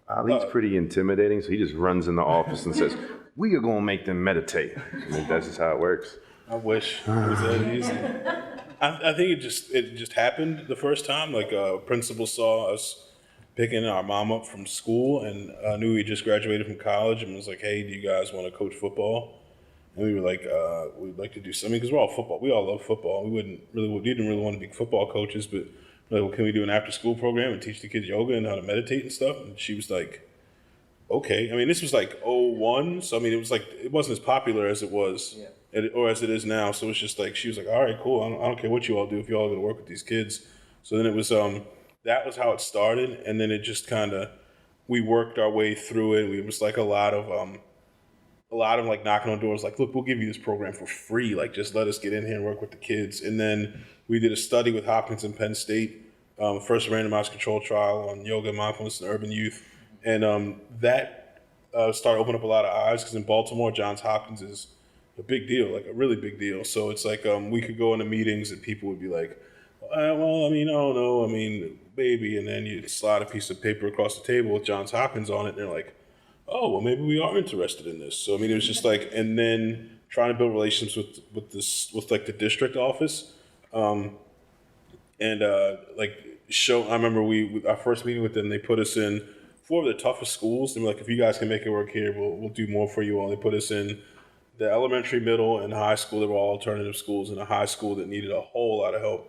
Ali's pretty intimidating, so he just runs in the office and says, we are going to make them meditate. I mean, that's just how it works. I wish it was that easy. I think it just happened the first time. Like a principal saw us picking our mom up from school and knew we just graduated from college and was like, hey, do you guys want to coach football? And we were like, we'd like to do something because we're all football. We all love football. We didn't really want to be football coaches, but like, well, can we do an after-school program and teach the kids yoga and how to meditate and stuff? And she was like, okay. I mean, this was like 2001, so I mean, it wasn't as popular as it was, or as it is now. So it's just like, she was like, all right, cool. I don't care what you all do if you all are going to work with these kids. So then it was, that was how it started, and then it just kind of we worked our way through it. It was like a lot of like knocking on doors, like, look, we'll give you this program for free. Like, just let us get in here and work with the kids. And then we did a study with Hopkins and Penn State, first randomized control trial on yoga and mindfulness in urban youth. And that started opening up a lot of eyes, because in Baltimore, Johns Hopkins is a big deal, like a really big deal. So it's like we could go into meetings and people would be like, well, I mean, I don't know, I mean, baby. And then you slide a piece of paper across the table with Johns Hopkins on it, and they're like, oh, well, maybe we are interested in this. So I mean, it was just like, and then trying to build relations with like the district office, like I remember our first meeting with them, they put us in 4 of the toughest schools. They were like, if you guys can make it work here, we'll do more for you all. They put us in the elementary, middle, and high school. They were all alternative schools, and a high school that needed a whole lot of help.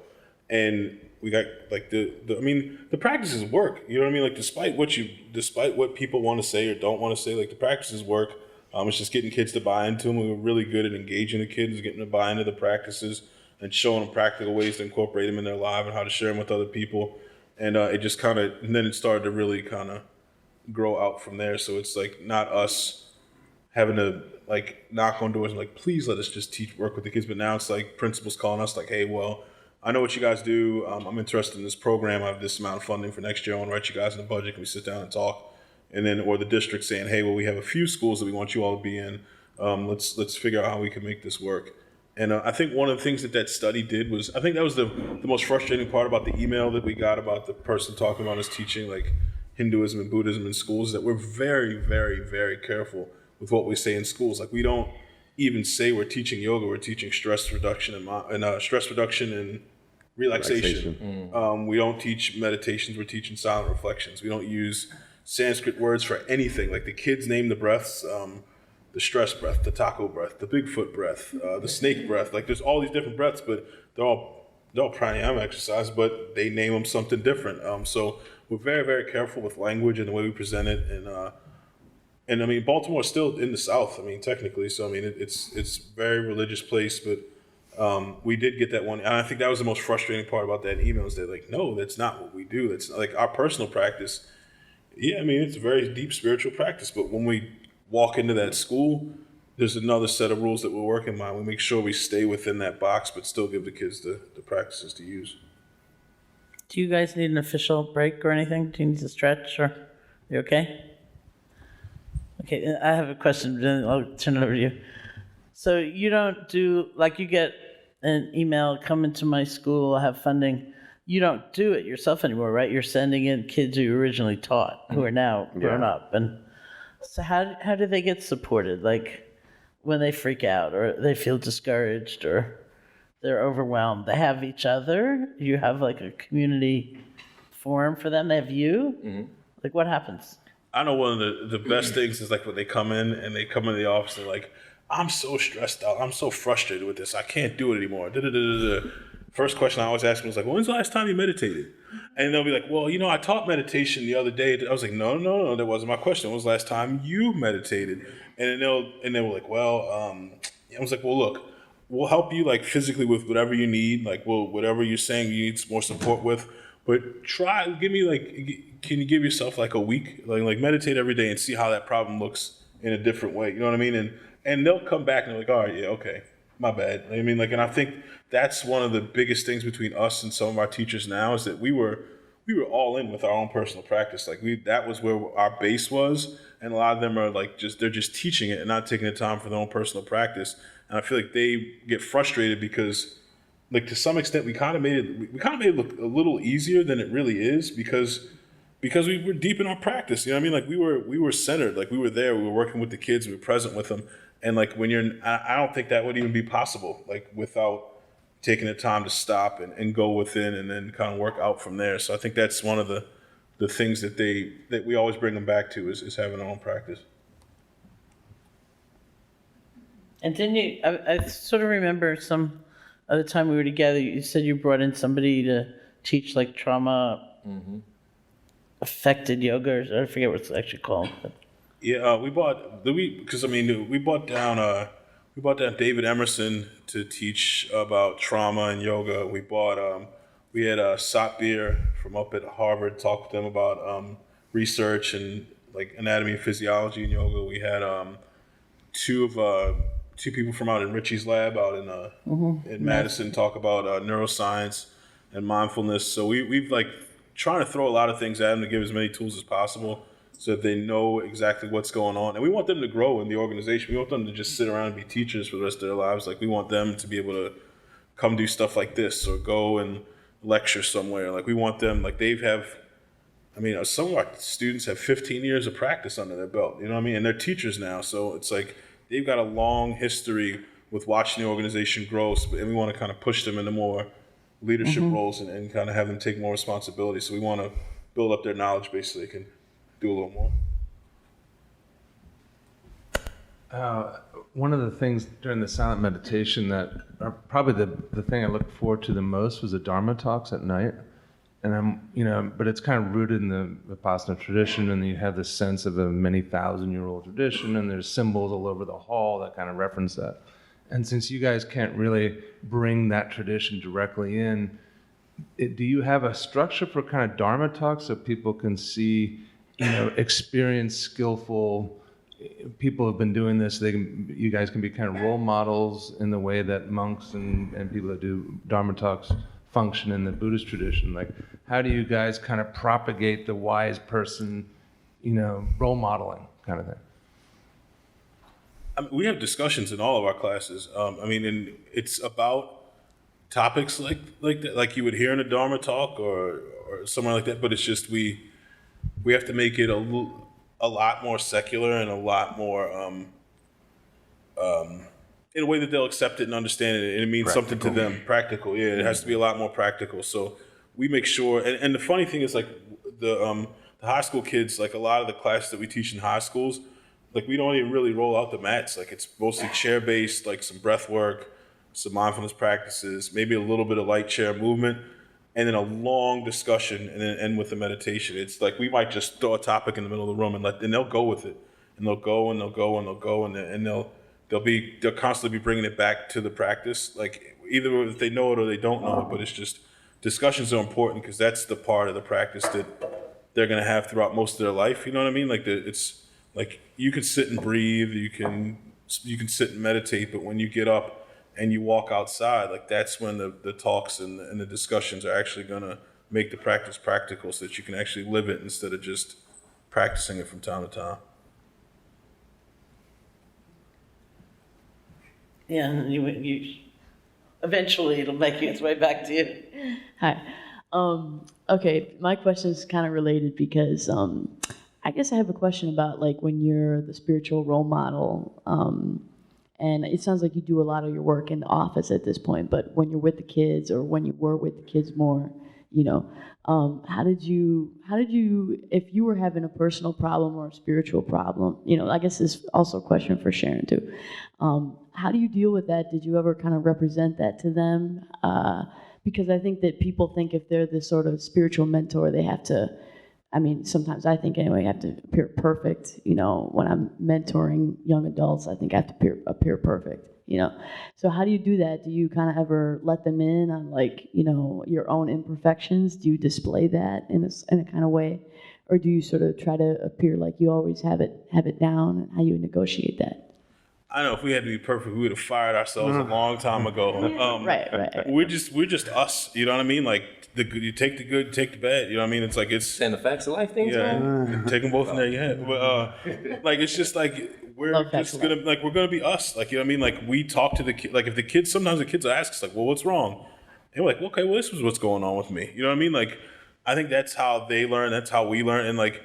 And we got like the practices work. You know what I mean? Like despite what people want to say or don't want to say, like the practices work. It's just getting kids to buy into them. We were really good at engaging the kids, getting them to buy into the practices, and showing them practical ways to incorporate them in their life and how to share them with other people. And it just kind of, and then it started to really kind of grow out from there. So it's like not us having to like knock on doors and like, please let us just work with the kids. But now it's like principals calling us like, hey, well, I know what you guys do. I'm interested in this program. I have this amount of funding for next year. I want to write you guys in the budget. Can we sit down and talk? And then, or the district saying, hey, well, we have a few schools that we want you all to be in. Let's figure out how we can make this work. And I think one of the things that study did was, I think that was the most frustrating part about the email that we got about the person talking about us teaching like Hinduism and Buddhism in schools, is that we're very, very, very careful with what we say in schools. Like we don't even say we're teaching yoga. We're teaching stress reduction and relaxation. We don't teach meditations. We're teaching silent reflections. We don't use Sanskrit words for anything. Like the kids name the breaths, the stress breath, the taco breath, the Bigfoot breath, the snake breath. Like there's all these different breaths, but they're all pranayama exercise, but they name them something different. So we're very, very careful with language and the way we present it. And I mean, Baltimore's still in the South. I mean, technically. So I mean, it's a very religious place, but we did get that one. And I think that was the most frustrating part about that email, is that like, no, that's not what we do. That's like our personal practice. Yeah, I mean, it's a very deep spiritual practice, but when we walk into that school, there's another set of rules that we're working by. We make sure we stay within that box, but still give the kids the practices to use. Do you guys need an official break or anything? Do you need to stretch, or you okay? Okay, I have a question, then I'll turn it over to you. So you don't do, like you get an email, come into my school, I have funding. You don't do it yourself anymore, right? You're sending in kids who you originally taught, who are now grown up. And so how do they get supported? Like when they freak out or they feel discouraged or they're overwhelmed, they have each other? You have like a community forum for them? They have you? Mm-hmm. Like what happens? I know one of the best things is like when they come in and they come into the office and they're like, I'm so stressed out. I'm so frustrated with this. I can't do it anymore. First question I always ask them is like, when's the last time you meditated? And they'll be like, well, I taught meditation the other day. I was like, no, that wasn't my question. When was the last time you meditated? And then they were like, well, I was like, well, look, we'll help you like physically with whatever you need, like whatever you're saying you need more support with. But can you give yourself like a week, like meditate every day and see how that problem looks in a different way? You know what I mean? And they'll come back and they're like, all right, yeah, okay, my bad. I mean, like, and I think that's one of the biggest things between us and some of our teachers now is that we were all in with our own personal practice. Like that was where our base was. And a lot of them are like they're just teaching it and not taking the time for their own personal practice. And I feel like they get frustrated because, like, to some extent, we kind of made it look a little easier than it really is because we were deep in our practice. You know what I mean? Like we were centered, like we were there, we were working with the kids, we were present with them. And like I don't think that would even be possible, like without taking the time to stop and go within and then kind of work out from there. So I think that's one of the things that we always bring them back to is having their own practice. And didn't I sort of remember some other time we were together, you said you brought in somebody to teach like trauma affected yoga, or I forget what it's actually called. But. Yeah, we brought down David Emerson to teach about trauma and yoga. We had Satbir from up at Harvard talk with them about research and like anatomy and physiology in yoga. We had two people from out in Richie's lab out in Madison talk about neuroscience and mindfulness. So we've like trying to throw a lot of things at them to give as many tools as possible so that they know exactly what's going on. And we want them to grow in the organization. We want them to just sit around and be teachers for the rest of their lives. Like we want them to be able to come do stuff like this or go and lecture somewhere. Like we want them, like some of our students have 15 years of practice under their belt, you know what I mean? And they're teachers now. So it's like they've got a long history with watching the organization grow. And we want to kind of push them into more leadership roles and kind of have them take more responsibility. So we want to build up their knowledge base so they can do a little more. One of the things during the silent meditation that probably the thing I looked forward to the most was the Dharma talks at night. And but it's kind of rooted in the Vipassana tradition, and you have this sense of a many thousand-year-old tradition, and there's symbols all over the hall that kind of reference that. And since you guys can't really bring that tradition directly in, do you have a structure for kind of Dharma talks so people can see, experienced, skillful people have been doing this? You guys can be kind of role models in the way that monks and people that do Dharma talks function in the Buddhist tradition. Like, how do you guys kind of propagate the wise person, role modeling kind of thing? We have discussions in all of our classes. And it's about topics like that, like you would hear in a Dharma talk or somewhere like that. But it's just we have to make it a lot more secular and a lot more in a way that they'll accept it and understand it, and it means something to them. Practical, yeah. It has to be a lot more practical. So we make sure. And the funny thing is, like the high school kids, like a lot of the classes that we teach in high schools, like we don't even really roll out the mats. Like it's mostly chair-based, like some breath work, some mindfulness practices, maybe a little bit of light chair movement, and then a long discussion, and then end with a meditation. It's like we might just throw a topic in the middle of the room and they'll go with it, and they'll go and they'll go and they'll go and they'll constantly be bringing it back to the practice. Like either if they know it or they don't know it, but it's just discussions are important because that's the part of the practice that they're going to have throughout most of their life. You know what I mean? Like it's like you can sit and breathe, you can sit and meditate, but when you get up and you walk outside, like that's when the talks and the discussions are actually going to make the practice practical so that you can actually live it instead of just practicing it from time to time. Yeah, and you eventually it'll make its way back to you. Hi. Okay, my question is kind of related because I guess I have a question about like when you're the spiritual role model, and it sounds like you do a lot of your work in the office at this point, but when you're with the kids or when you were with the kids more, how did you, if you were having a personal problem or a spiritual problem, I guess this is also a question for Sharon too. How do you deal with that? Did you ever kind of represent that to them? Because I think that people think if they're this sort of spiritual mentor, they have to, sometimes I think anyway, I have to appear perfect. When I'm mentoring young adults, I think I have to appear perfect. So how do you do that? Do you kind of ever let them in on your own imperfections? Do you display that in a kind of way, or do you sort of try to appear like you always have it down? And how you negotiate that? I know if we had to be perfect, we would have fired ourselves a long time ago. Right. We're just us. You know what I mean? Like you take the good, take the bad. You know what I mean? It's like it's and the facts of life things. Yeah, take them both in there. Yeah, but like it's just like we're gonna be us. Like you know what I mean? Like we talk to the kid. Like if the kids, sometimes the kids ask us like, well, what's wrong? And we're like, okay, well, this was what's going on with me. You know what I mean? Like I think that's how they learn. That's how we learn. And like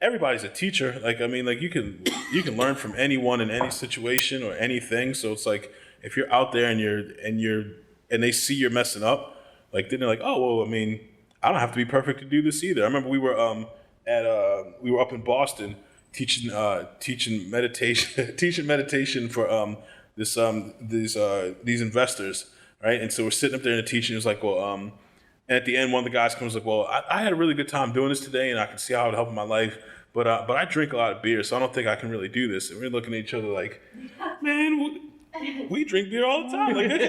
everybody's a teacher. Like you can learn from anyone in any situation or anything. So it's like if you're out there and they see you're messing up, like then they're like, oh well, I don't have to be perfect to do this either. I remember we were up in Boston teaching meditation for these investors, right? And so we're sitting up there and the teaching was like, well, and at the end, one of the guys comes like, well, I had a really good time doing this today, and I can see how it would help in my life. But I drink a lot of beer, so I don't think I can really do this. And we're looking at each other like, man, we drink beer all the time. Like that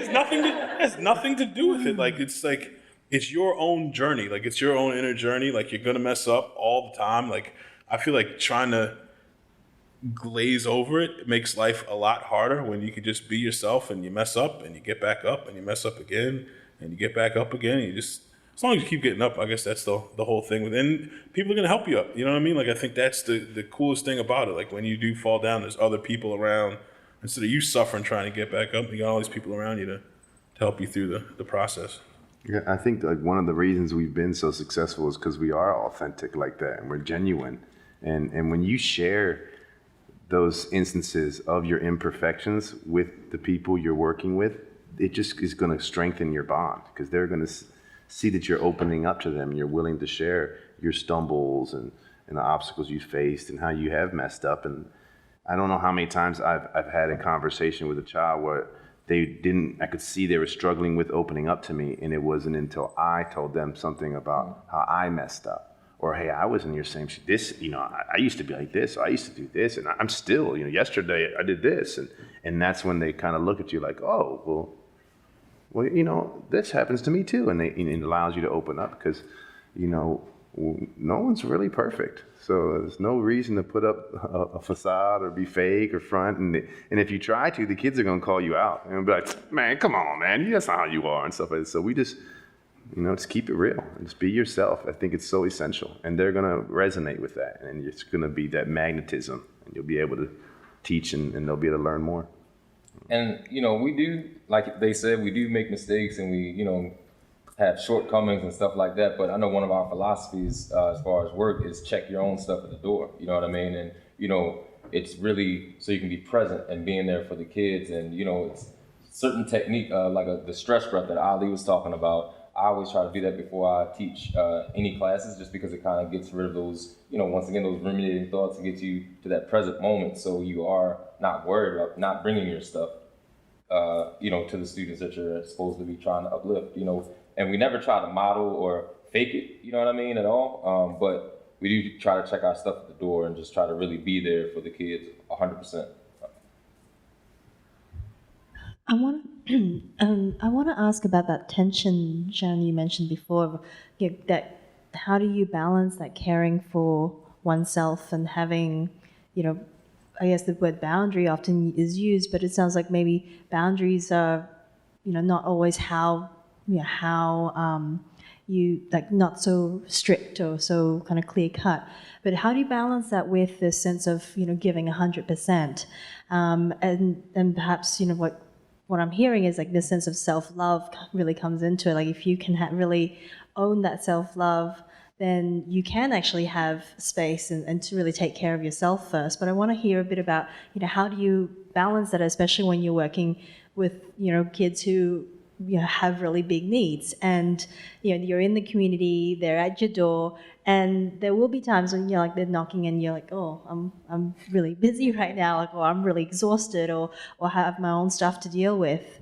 has nothing to do with it. Like it's like it's your own journey. Like, it's your own inner journey. Like, you're going to mess up all the time. Like, I feel like trying to glaze over it makes life a lot harder when you can just be yourself and you mess up and you get back up and you mess up again and you get back up again. And you just, as long as you keep getting up, I guess that's the whole thing. And people are going to help you up. You know what I mean? Like, I think that's the coolest thing about it. Like, when you do fall down, there's other people around. Instead of you suffering trying to get back up, you got all these people around you to help you through the process. Yeah, I think like one of the reasons we've been so successful is because we are authentic like that and we're genuine. And when you share those instances of your imperfections with the people you're working with, it just is going to strengthen your bond because they're going to see that you're opening up to them and you're willing to share your stumbles and the obstacles you faced and how you have messed up. And I don't know how many times I've had a conversation with a child where I could see they were struggling with opening up to me, and it wasn't until I told them something about how I messed up. Or, hey, I was in your same shit. This, I used to be like this, or I used to do this, and I'm still, yesterday I did this. And that's when they kind of look at you like, oh, well, this happens to me too. And it allows you to open up because, no one's really perfect. So there's no reason to put up a facade or be fake or front. And if you try to, the kids are going to call you out and be like, man, come on, man, that's not how you are and stuff like that. So we just, just keep it real and just be yourself. I think it's so essential. And they're going to resonate with that. And it's going to be that magnetism. And you'll be able to teach and they'll be able to learn more. And, we do, like they said, we do make mistakes and we, have shortcomings and stuff like that. But I know one of our philosophies as far as work is check your own stuff at the door. You know what I mean? And, it's really so you can be present and being there for the kids. And, it's certain technique, like the stress breath that Ali was talking about. I always try to do that before I teach any classes, just because it kind of gets rid of those, once again, those ruminating thoughts and gets you to that present moment. So you are not worried about not bringing your stuff, to the students that you're supposed to be trying to uplift, And we never try to model or fake it, you know what I mean, at all. But we do try to check our stuff at the door and just try to really be there for the kids 100%. I want to ask about that tension, Sharon, you mentioned before, that how do you balance that caring for oneself and having, I guess the word boundary often is used, but it sounds like maybe boundaries are, not always how you, like, not so strict or so kind of clear cut. But how do you balance that with this sense of, giving 100%? And perhaps, what I'm hearing is like this sense of self-love really comes into it. Like, if you can really own that self-love, then you can actually have space and to really take care of yourself first. But I want to hear a bit about, how do you balance that, especially when you're working with, kids who have really big needs, and you're in the community, they're at your door, and there will be times when like they're knocking and you're like, oh, I'm really busy right now, like, or I'm really exhausted, or have my own stuff to deal with.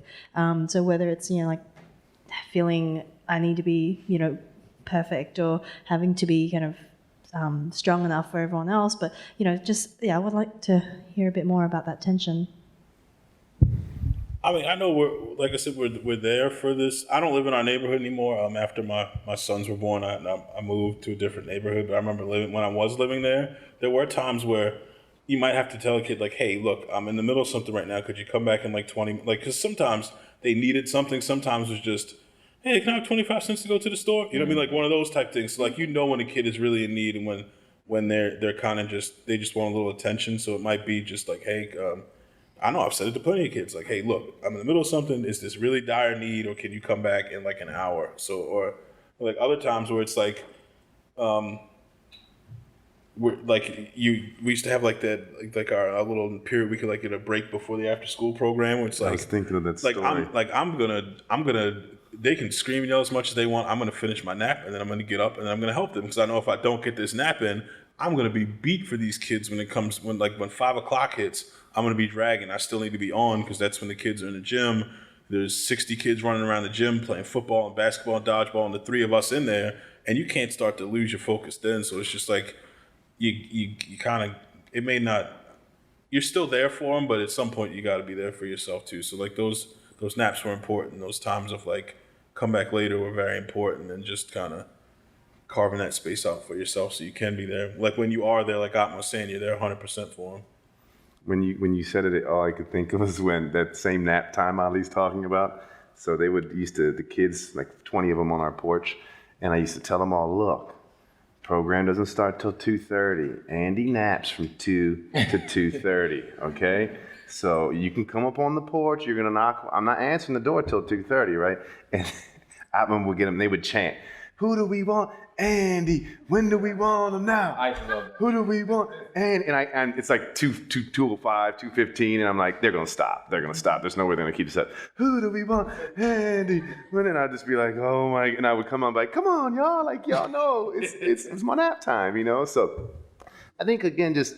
So whether it's like feeling I need to be perfect, or having to be kind of strong enough for everyone else, but I would like to hear a bit more about that tension. I mean, I know like I said, we're there for this. I don't live in our neighborhood anymore. After my sons were born, I moved to a different neighborhood. But I remember when I was living there, there were times where you might have to tell a kid, like, hey, look, I'm in the middle of something right now. Could you come back in like 20, because sometimes they needed something. Sometimes it was just, hey, can I have 25 cents to go to the store? You know what I mean? Like one of those type things. So like, when a kid is really in need and when they're kind of they just want a little attention. So it might be just like, hey, I know I've said it to plenty of kids, like, hey, look, I'm in the middle of something. Is this really dire need, or can you come back in like an hour? So, or like other times where it's like, we used to have like that, like our little period we could like get a break before the after school program, which like I was thinking of that story. I'm gonna. They can scream and yell as much as they want. I'm gonna finish my nap, and then I'm gonna get up and then I'm gonna help them, because I know if I don't get this nap in, I'm gonna be beat for these kids when 5 o'clock hits. I'm going to be dragging. I still need to be on, because that's when the kids are in the gym. There's 60 kids running around the gym playing football and basketball and dodgeball, and the three of us in there, and you can't start to lose your focus then. So it's just like you kind of, it may not, you're still there for them, but at some point you got to be there for yourself too. So like those naps were important. Those times of like come back later were very important, and just kind of carving that space out for yourself so you can be there. Like when you are there, like Atma was saying, you're there 100% for them. When you said it, all I could think of was when that same nap time Ali's talking about. So they the kids, like 20 of them on our porch, and I used to tell them all, look, program doesn't start till 2:30. Andy naps from 2 to 2:30, okay? So you can come up on the porch, you're gonna knock, I'm not answering the door till 2:30, right? And Atman would get them, they would chant, who do we want? Andy, when do we want him now? I love that. Who do we want? And it's like 2:05, 2:15, and I'm like, they're gonna stop. There's no way they're gonna keep this up. Who do we want? Andy. And I'd just be like, oh my, and I would come on like, come on, y'all, like y'all know, it's my nap time, you know? So I think again, just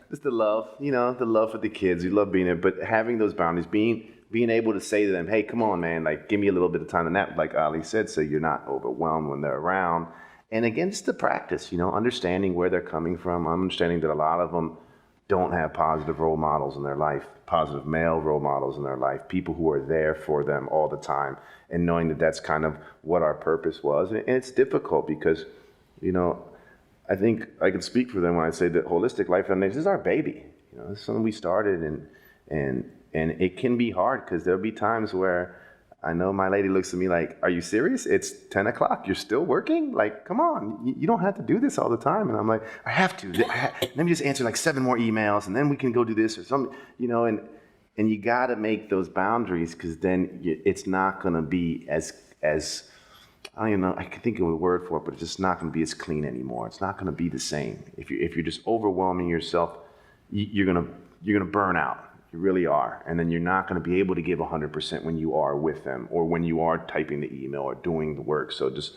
the love, you know, the love for the kids. We love being there, but having those boundaries, being able to say to them, hey, come on, man, like give me a little bit of time to nap, like Ali said, so you're not overwhelmed when they're around. And again, just the practice, you know, understanding where they're coming from, understanding that a lot of them don't have positive role models in their life, positive male role models in their life, people who are there for them all the time, and knowing that that's kind of what our purpose was. And it's difficult because, you know, I think I can speak for them when I say that Holistic Life Foundation is our baby. You know, this is something we started, and it can be hard because there'll be times where I know my lady looks at me like, are you serious? It's 10 o'clock. You're still working? Like, come on. You don't have to do this all the time. And I'm like, I have to. Let me just answer like 7 more emails, and then we can go do this or something, you know, and you got to make those boundaries, because then it's not going to be as I don't even know, I can think of a word for it, but it's just not going to be as clean anymore. It's not going to be the same. If you're just overwhelming yourself, you're going to burn out. You really are. And then you're not going to be able to give 100% when you are with them, or when you are typing the email or doing the work. So just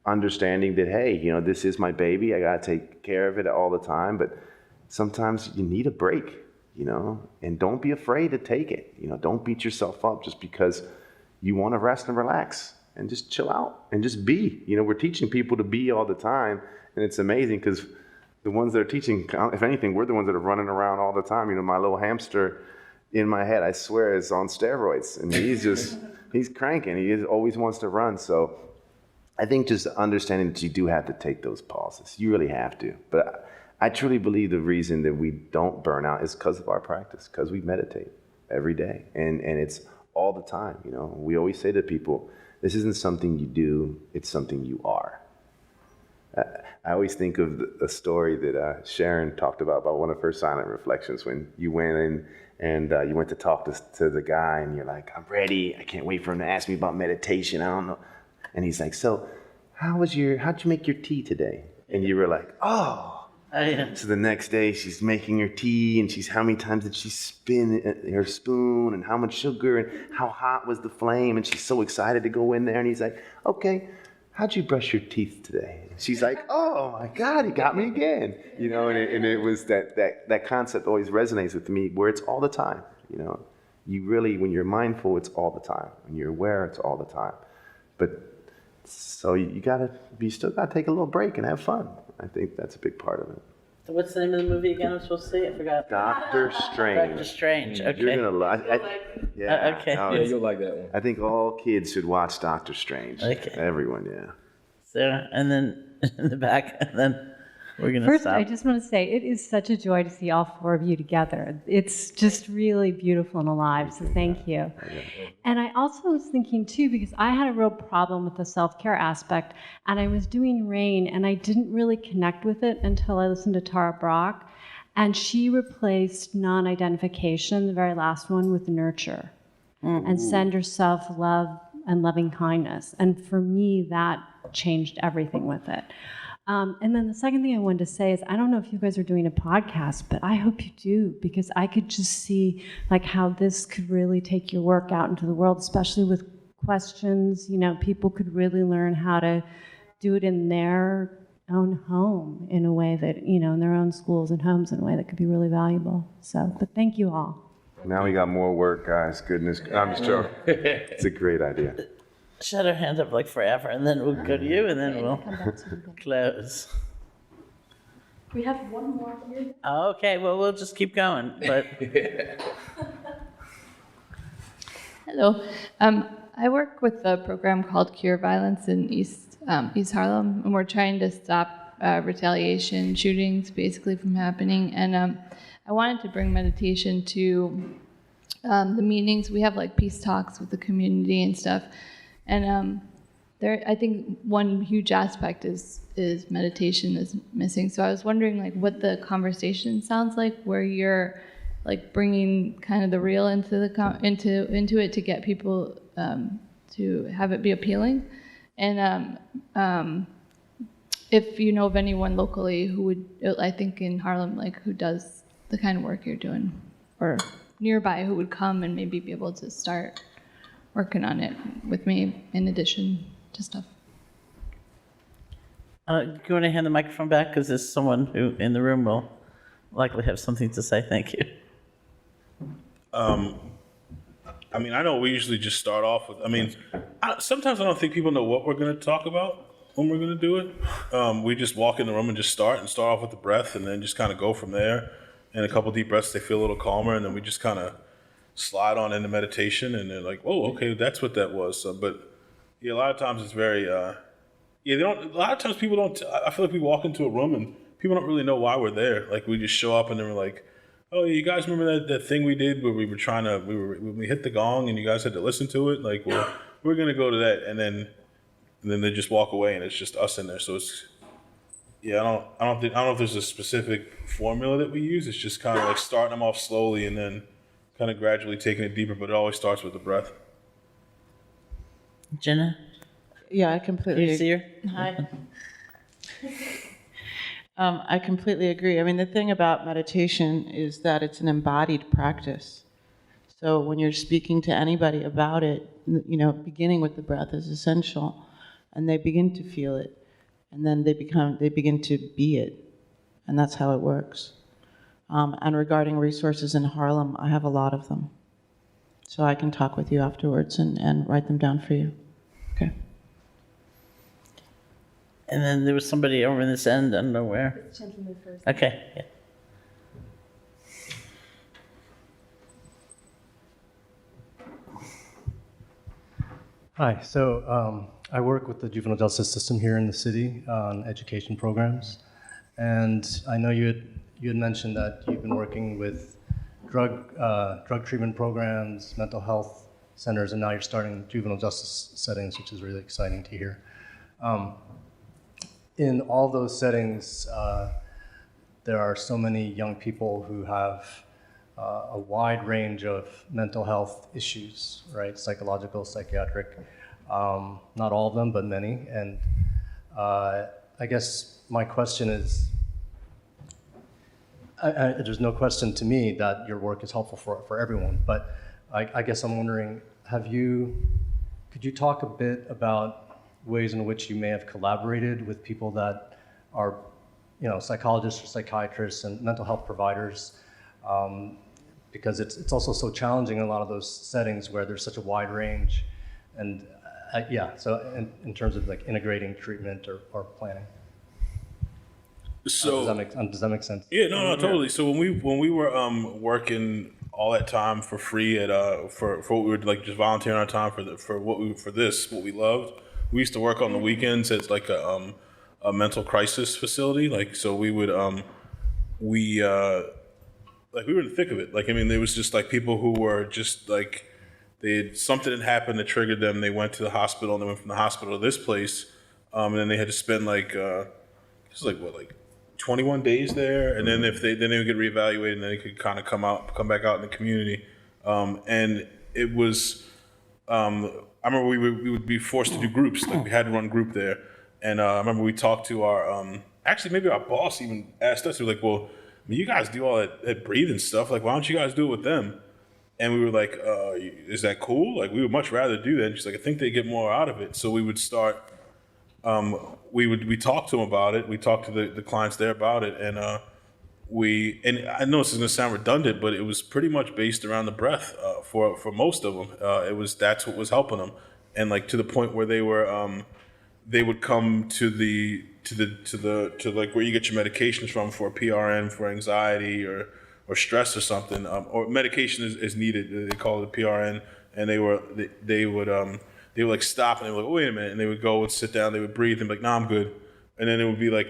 understanding that, hey, you know, this is my baby. I got to take care of it all the time. But sometimes you need a break, you know, and don't be afraid to take it. You know, don't beat yourself up just because you want to rest and relax, and just chill out and just be. You know, we're teaching people to be all the time. And it's amazing because the ones that are teaching, if anything, we're the ones that are running around all the time. You know, my little hamster in my head, I swear, is on steroids, and he's cranking. He always wants to run. So I think just understanding that you do have to take those pauses. You really have to. But I truly believe the reason that we don't burn out is because of our practice, because we meditate every day, and it's all the time. You know, we always say to people, this isn't something you do, it's something you are. I always think of a story that Sharon talked about one of her silent reflections, when you went in and you went to talk to the guy, and you're like, I'm ready, I can't wait for him to ask me about meditation, I don't know. And he's like, so how'd you make your tea today? And you were like, oh. So the next day she's making her tea, and how many times did she spin her spoon, and how much sugar, and how hot was the flame, and she's so excited to go in there. And he's like, okay, how'd you brush your teeth today? And she's like, oh my God, he got me again. You know, and it was that concept always resonates with me, where it's all the time. You know, you really, when you're mindful, it's all the time. When you're aware, it's all the time. But so you still gotta take a little break and have fun. I think that's a big part of it. So what's the name of the movie again I'm supposed to see? I forgot. Dr. Strange. Dr. Strange, okay. You're gonna love it. Yeah. Okay. No, Yeah, you'll like that one. I think all kids should watch Dr. Strange. Okay. Everyone, yeah. Sarah, and then in the back, and then we're going to First, stop. I just want to say it is such a joy to see all 4 of you together. It's just really beautiful and alive, so thank you. And I also was thinking too, because I had a real problem with the self-care aspect, and I was doing RAIN, and I didn't really connect with it until I listened to Tara Brach, and she replaced non-identification, the very last one, with nurture, and send yourself love and loving kindness. And for me, that changed everything with it. And then the second thing I wanted to say is, I don't know if you guys are doing a podcast, but I hope you do, because I could just see like how this could really take your work out into the world, especially with questions. You know, people could really learn how to do it in their own home in a way that, you know, in their own schools and homes in a way that could be really valuable. So, but thank you all. Now we got more work, guys. Goodness. I'm just joking. It's a great idea. Shut our hand up like forever, and then we'll go to you, and then we'll close. We have one more here. Okay, well, we'll just keep going, but... Hello. I work with a program called Cure Violence in East Harlem, and we're trying to stop retaliation shootings basically from happening. And I wanted to bring meditation to the meetings. We have like peace talks with the community and stuff. And I think one huge aspect is meditation is missing. So I was wondering like what the conversation sounds like, where you're like bringing kind of the real into it to get people to have it be appealing. And if you know of anyone locally who would, I think in Harlem, like who does the kind of work you're doing, or nearby who would come and maybe be able to start working on it with me in addition to stuff. Do you want to hand the microphone back? Because there's someone who in the room will likely have something to say. Thank you. I mean, I know we usually just start off with, sometimes I don't think people know what we're going to talk about when we're going to do it. We just walk in the room and just start off with the breath and then just kind of go from there. And a couple deep breaths, they feel a little calmer, and then we just kind of slide on into meditation, and they're like, oh, okay, that's what that was. So, but yeah, a lot of times it's very, a lot of times people don't, I feel like we walk into a room and people don't really know why we're there. Like we just show up and then we're like, oh, you guys remember that thing we did where we were when we hit the gong and you guys had to listen to it? Like, well, we're going to go to that. And then they just walk away and it's just us in there. So it's, I don't know if there's a specific formula that we use. It's just kind of like starting them off slowly and then kind of gradually taking it deeper, but it always starts with the breath. Jenna? Yeah, I completely Can you see her? Hi. I completely agree. I mean, the thing about meditation is that it's an embodied practice. So when you're speaking to anybody about it, beginning with the breath is essential, and they begin to feel it, and then they begin to be it, and that's how it works. And regarding resources in Harlem, I have a lot of them, so I can talk with you afterwards and write them down for you. Okay. And then there was somebody over in this end, I don't know where. Gentleman first. Okay, yeah. Hi, so I work with the juvenile justice system here in the city on education programs. And I know you had mentioned that you've been working with drug treatment programs, mental health centers, and now you're starting juvenile justice settings, which is really exciting to hear. In all those settings, there are so many young people who have a wide range of mental health issues, right? Psychological, psychiatric, not all of them, but many. And I guess my question is, there's no question to me that your work is helpful for everyone, but I guess I'm wondering, could you talk a bit about ways in which you may have collaborated with people that are, psychologists or psychiatrists and mental health providers, because it's also so challenging in a lot of those settings where there's such a wide range, and so in terms of like integrating treatment or planning. So does that make sense? Yeah, no, totally. So when we were working all that time for free at for what we were like just volunteering our time for what we loved. We used to work on the weekends at like a mental crisis facility. Like, so we would we were in the thick of it. Like, I mean, there was just like people who were just like something had happened that triggered them. They went to the hospital and they went from the hospital to this place, and then they had to spend like 21 days there, and then they would get reevaluated, and then they could kind of come back out in the community. And it was, I remember we would be forced to do groups, like we had to run group there. And I remember we talked to our, actually maybe our boss even asked us, we were like, well, I mean, you guys do all that breathing stuff, like why don't you guys do it with them? And we were like, is that cool? Like we would much rather do that. And she's like, I think they get more out of it. So we would start, we talked to them about it. We talked to the clients there about it, and and I know this is gonna sound redundant, but it was pretty much based around the breath for most of them. That's what was helping them, and like to the point where they would come to like where you get your medications from for PRN for anxiety or stress or something, or medication is needed. They call it a PRN and they would like stop and they would like, wait a minute, and they would go and sit down, they would breathe and be like, nah, I'm good. And then it would be like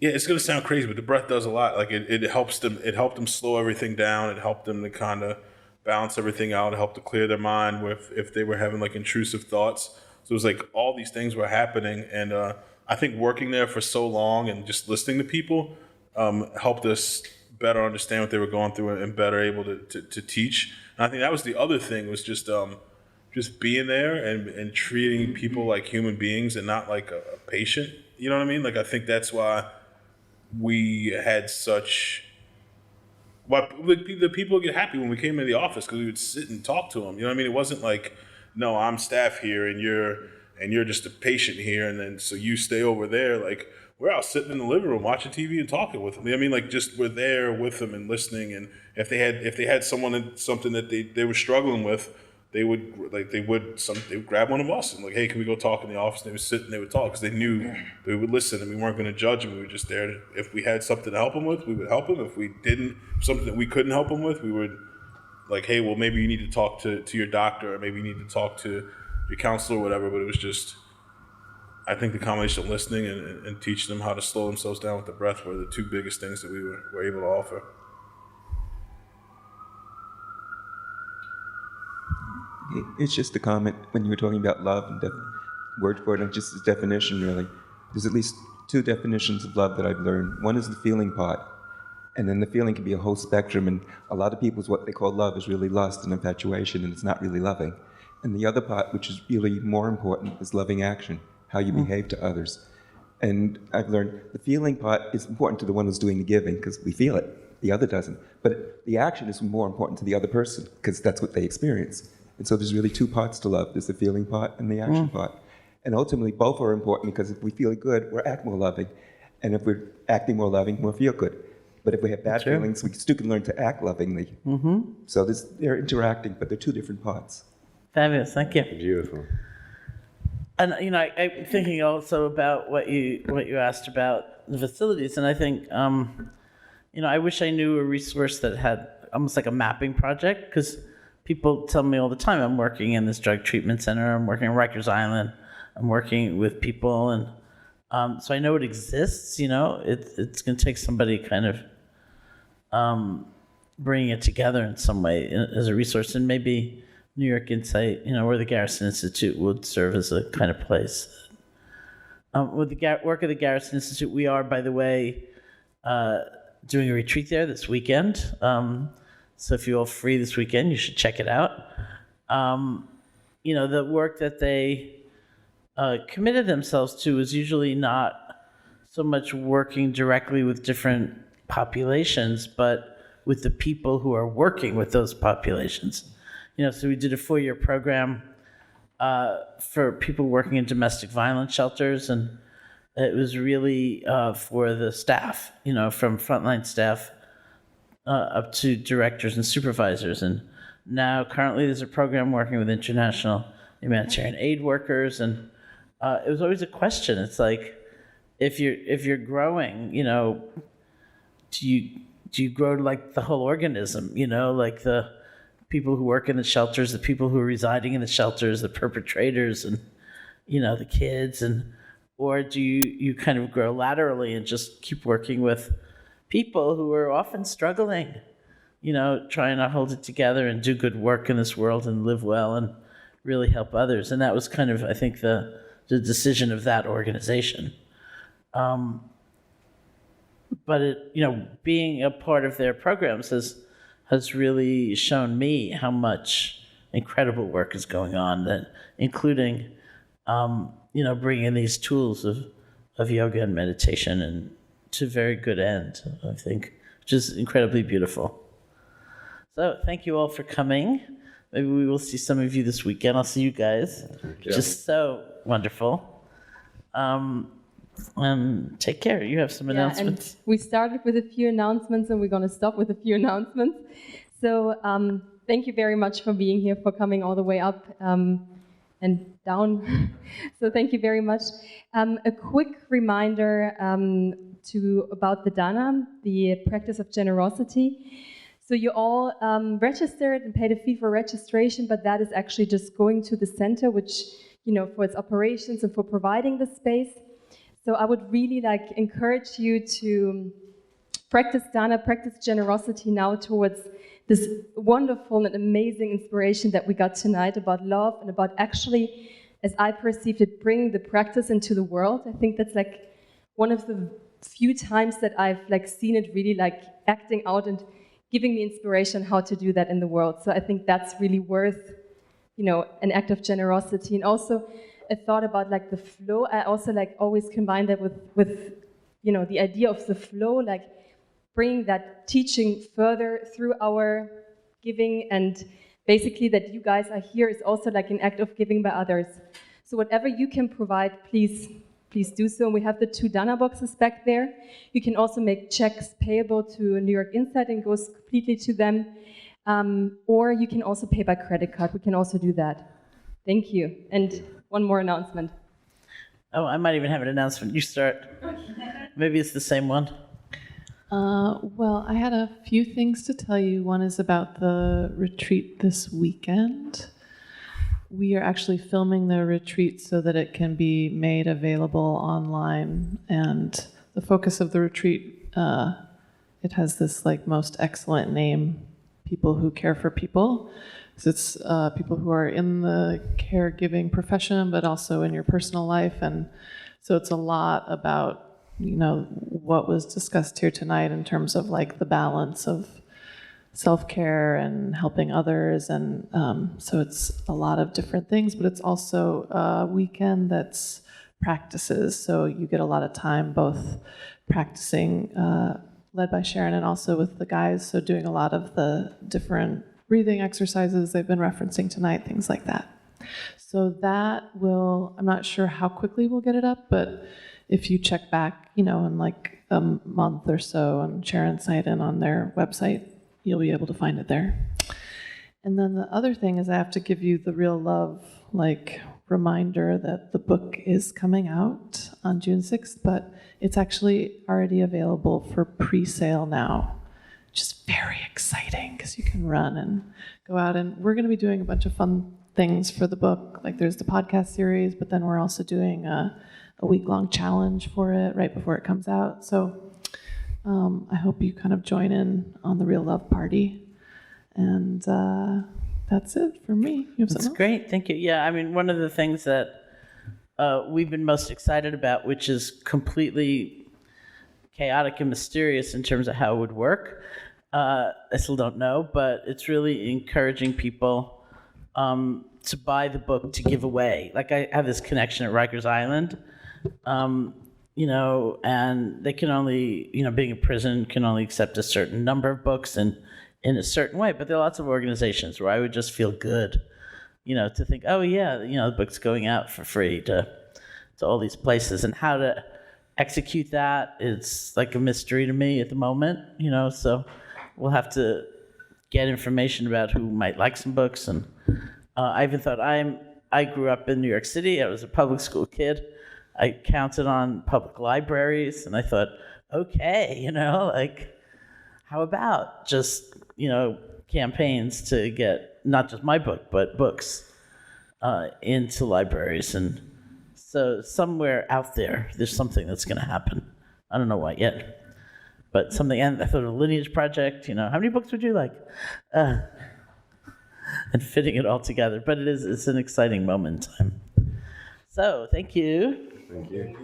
it's gonna sound crazy, but the breath does a lot. Like it helps them. It helped them slow everything down. It helped them to kind of balance everything out. It helped to clear their mind if they were having like intrusive thoughts. So it was like all these things were happening, and I think working there for so long and just listening to people helped us better understand what they were going through and better able to teach. And I think that was the other thing, was just being there and treating people like human beings and not like a patient. You know what I mean? Like, I think that's why we had the people would get happy when we came into the office, because we would sit and talk to them. You know what I mean? It wasn't like, no, I'm staff here and you're just a patient here, and then so you stay over there. Like, we're out sitting in the living room watching TV and talking with them. You know what I mean? Like, just we're there with them and listening. And if they had something that they were struggling with, they would grab one of us and like, hey, can we go talk in the office? And they would sit and they would talk, because they knew we would listen and we weren't going to judge them. We were just there if we had something to help them with, we would help them. If we didn't, something that we couldn't help them with, we would like, hey, well, maybe you need to talk to your doctor, or maybe you need to talk to your counselor or whatever. But it was just, I think the combination of listening and teaching them how to slow themselves down with the breath were the two biggest things that we were able to offer. It's just a comment when you were talking about love and word for it, and just its definition, really. There's at least two definitions of love that I've learned. One is the feeling part, and then the feeling can be a whole spectrum, and a lot of people's what they call love is really lust and infatuation, and it's not really loving. And the other part, which is really more important, is loving action, how you behave to others. And I've learned the feeling part is important to the one who's doing the giving, because we feel it, the other doesn't. But the action is more important to the other person, because that's what they experience. And so there's really two parts to love. There's the feeling part and the action part. And ultimately, both are important, because if we feel good, we'll act more loving. And if we're acting more loving, we'll feel good. But if we have bad feelings, we still can learn to act lovingly. So they're interacting, but they're two different parts. Fabulous, thank you. Beautiful. And I'm thinking also about what you asked about the facilities, and I think I wish I knew a resource that had almost like a mapping project, because people tell me all the time, I'm working in this drug treatment center, I'm working on Rikers Island, I'm working with people, and so I know it exists. It's going to take somebody kind of bringing it together in some way as a resource, and maybe New York Insight, or the Garrison Institute would serve as a kind of place. With the work of the Garrison Institute, we are, by the way, doing a retreat there this weekend. So if you're all free this weekend, you should check it out. The work that they committed themselves to is usually not so much working directly with different populations, but with the people who are working with those populations. So we did a 4-year program for people working in domestic violence shelters, and it was really for the staff, from frontline staff up to directors and supervisors. And now currently there's a program working with international humanitarian aid workers, and it was always a question. It's like, if you're growing, do you grow like the whole organism, like the people who work in the shelters, the people who are residing in the shelters, the perpetrators, and the kids, or do you kind of grow laterally and just keep working with people who are often struggling, trying to hold it together and do good work in this world and live well and really help others. And that was kind of, I think, the decision of that organization. But it, being a part of their programs has really shown me how much incredible work is going on, that including, bringing in these tools of yoga and meditation and to very good end, I think, which is incredibly beautiful. So thank you all for coming. Maybe we will see some of you this weekend. I'll see you guys. Just so wonderful. Take care. You have some announcements. And we started with a few announcements, and we're going to stop with a few announcements. So thank you very much for being here, for coming all the way up and down. So thank you very much. A quick reminder about the dana, the practice of generosity. So you all registered and paid a fee for registration, but that is actually just going to the center, which, for its operations and for providing the space. So I would really encourage you to practice dana, practice generosity now towards this wonderful and amazing inspiration that we got tonight about love and about actually, as I perceived it, bringing the practice into the world. I think that's one of the few times that I've seen it really acting out and giving me inspiration how to do that in the world. So I think that's really worth, an act of generosity. And also a thought about the flow. I also always combine that with the idea of the flow, bringing that teaching further through our giving, and basically that you guys are here is also an act of giving by others. So whatever you can provide, please do so. And we have the 2 Dana boxes back there. You can also make checks payable to New York Insight and goes completely to them. Or you can also pay by credit card. We can also do that. Thank you. And one more announcement. Oh, I might even have an announcement. You start. Maybe it's the same one. Well, I had a few things to tell you. One is about the retreat this weekend. We are actually filming the retreat so that it can be made available online. And the focus of the retreat, it has this most excellent name, People Who Care for People. So it's people who are in the caregiving profession, but also in your personal life. And so it's a lot about what was discussed here tonight in terms of the balance of self-care and helping others. And so it's a lot of different things, but it's also a weekend that's practices. So you get a lot of time both practicing, led by Sharon, and also with the guys. So doing a lot of the different breathing exercises they've been referencing tonight, things like that. So that I'm not sure how quickly we'll get it up, but if you check back, in a month or so on Sharon's site and on their website, you'll be able to find it there. And then the other thing is I have to give you the Real Love reminder that the book is coming out on June 6th, but it's actually already available for pre-sale now, which is very exciting because you can run and go out. And we're going to be doing a bunch of fun things for the book. There's the podcast series, but then we're also doing a week-long challenge for it right before it comes out. So I hope you kind of join in on the Real Love party. And that's it for me. You have That's something else? great. Thank you. Yeah, I mean, one of the things that we've been most excited about, which is completely chaotic and mysterious in terms of how it would work, I still don't know, but it's really encouraging people to buy the book to give away. I have this connection at Rikers Island, and they can only, being in prison, can only accept a certain number of books and in a certain way. But there are lots of organizations where I would just feel good, to think, oh yeah, the book's going out for free to all these places, and how to execute that is a mystery to me at the moment, so we'll have to get information about who might like some books. And I even thought I grew up in New York City. I was a public school kid. I counted on public libraries, and I thought, okay, how about just, campaigns to get not just my book, but books into libraries. And so somewhere out there's something that's going to happen. I don't know what yet, but something. And I thought of a lineage project, how many books would you like? And fitting it all together. But it's an exciting moment in time. So thank you. Thank you.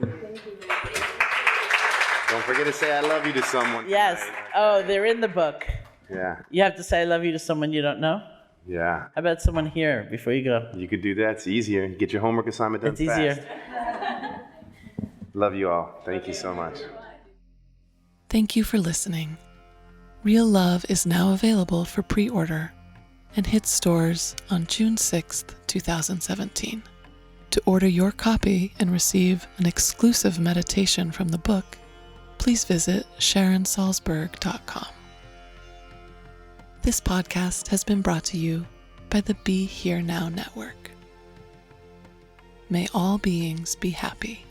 Don't forget to say I love you to someone. Yes. Oh, they're in the book. Yeah. You have to say I love you to someone you don't know? Yeah. How about someone here before you go? You could do that. It's easier. Get your homework assignment done It's easier. fast. Love you all. Thank you so much. Thank you for listening. Real Love is now available for pre-order and hits stores on June 6th, 2017. To order your copy and receive an exclusive meditation from the book, please visit SharonSalzberg.com. This podcast has been brought to you by the Be Here Now Network. May all beings be happy.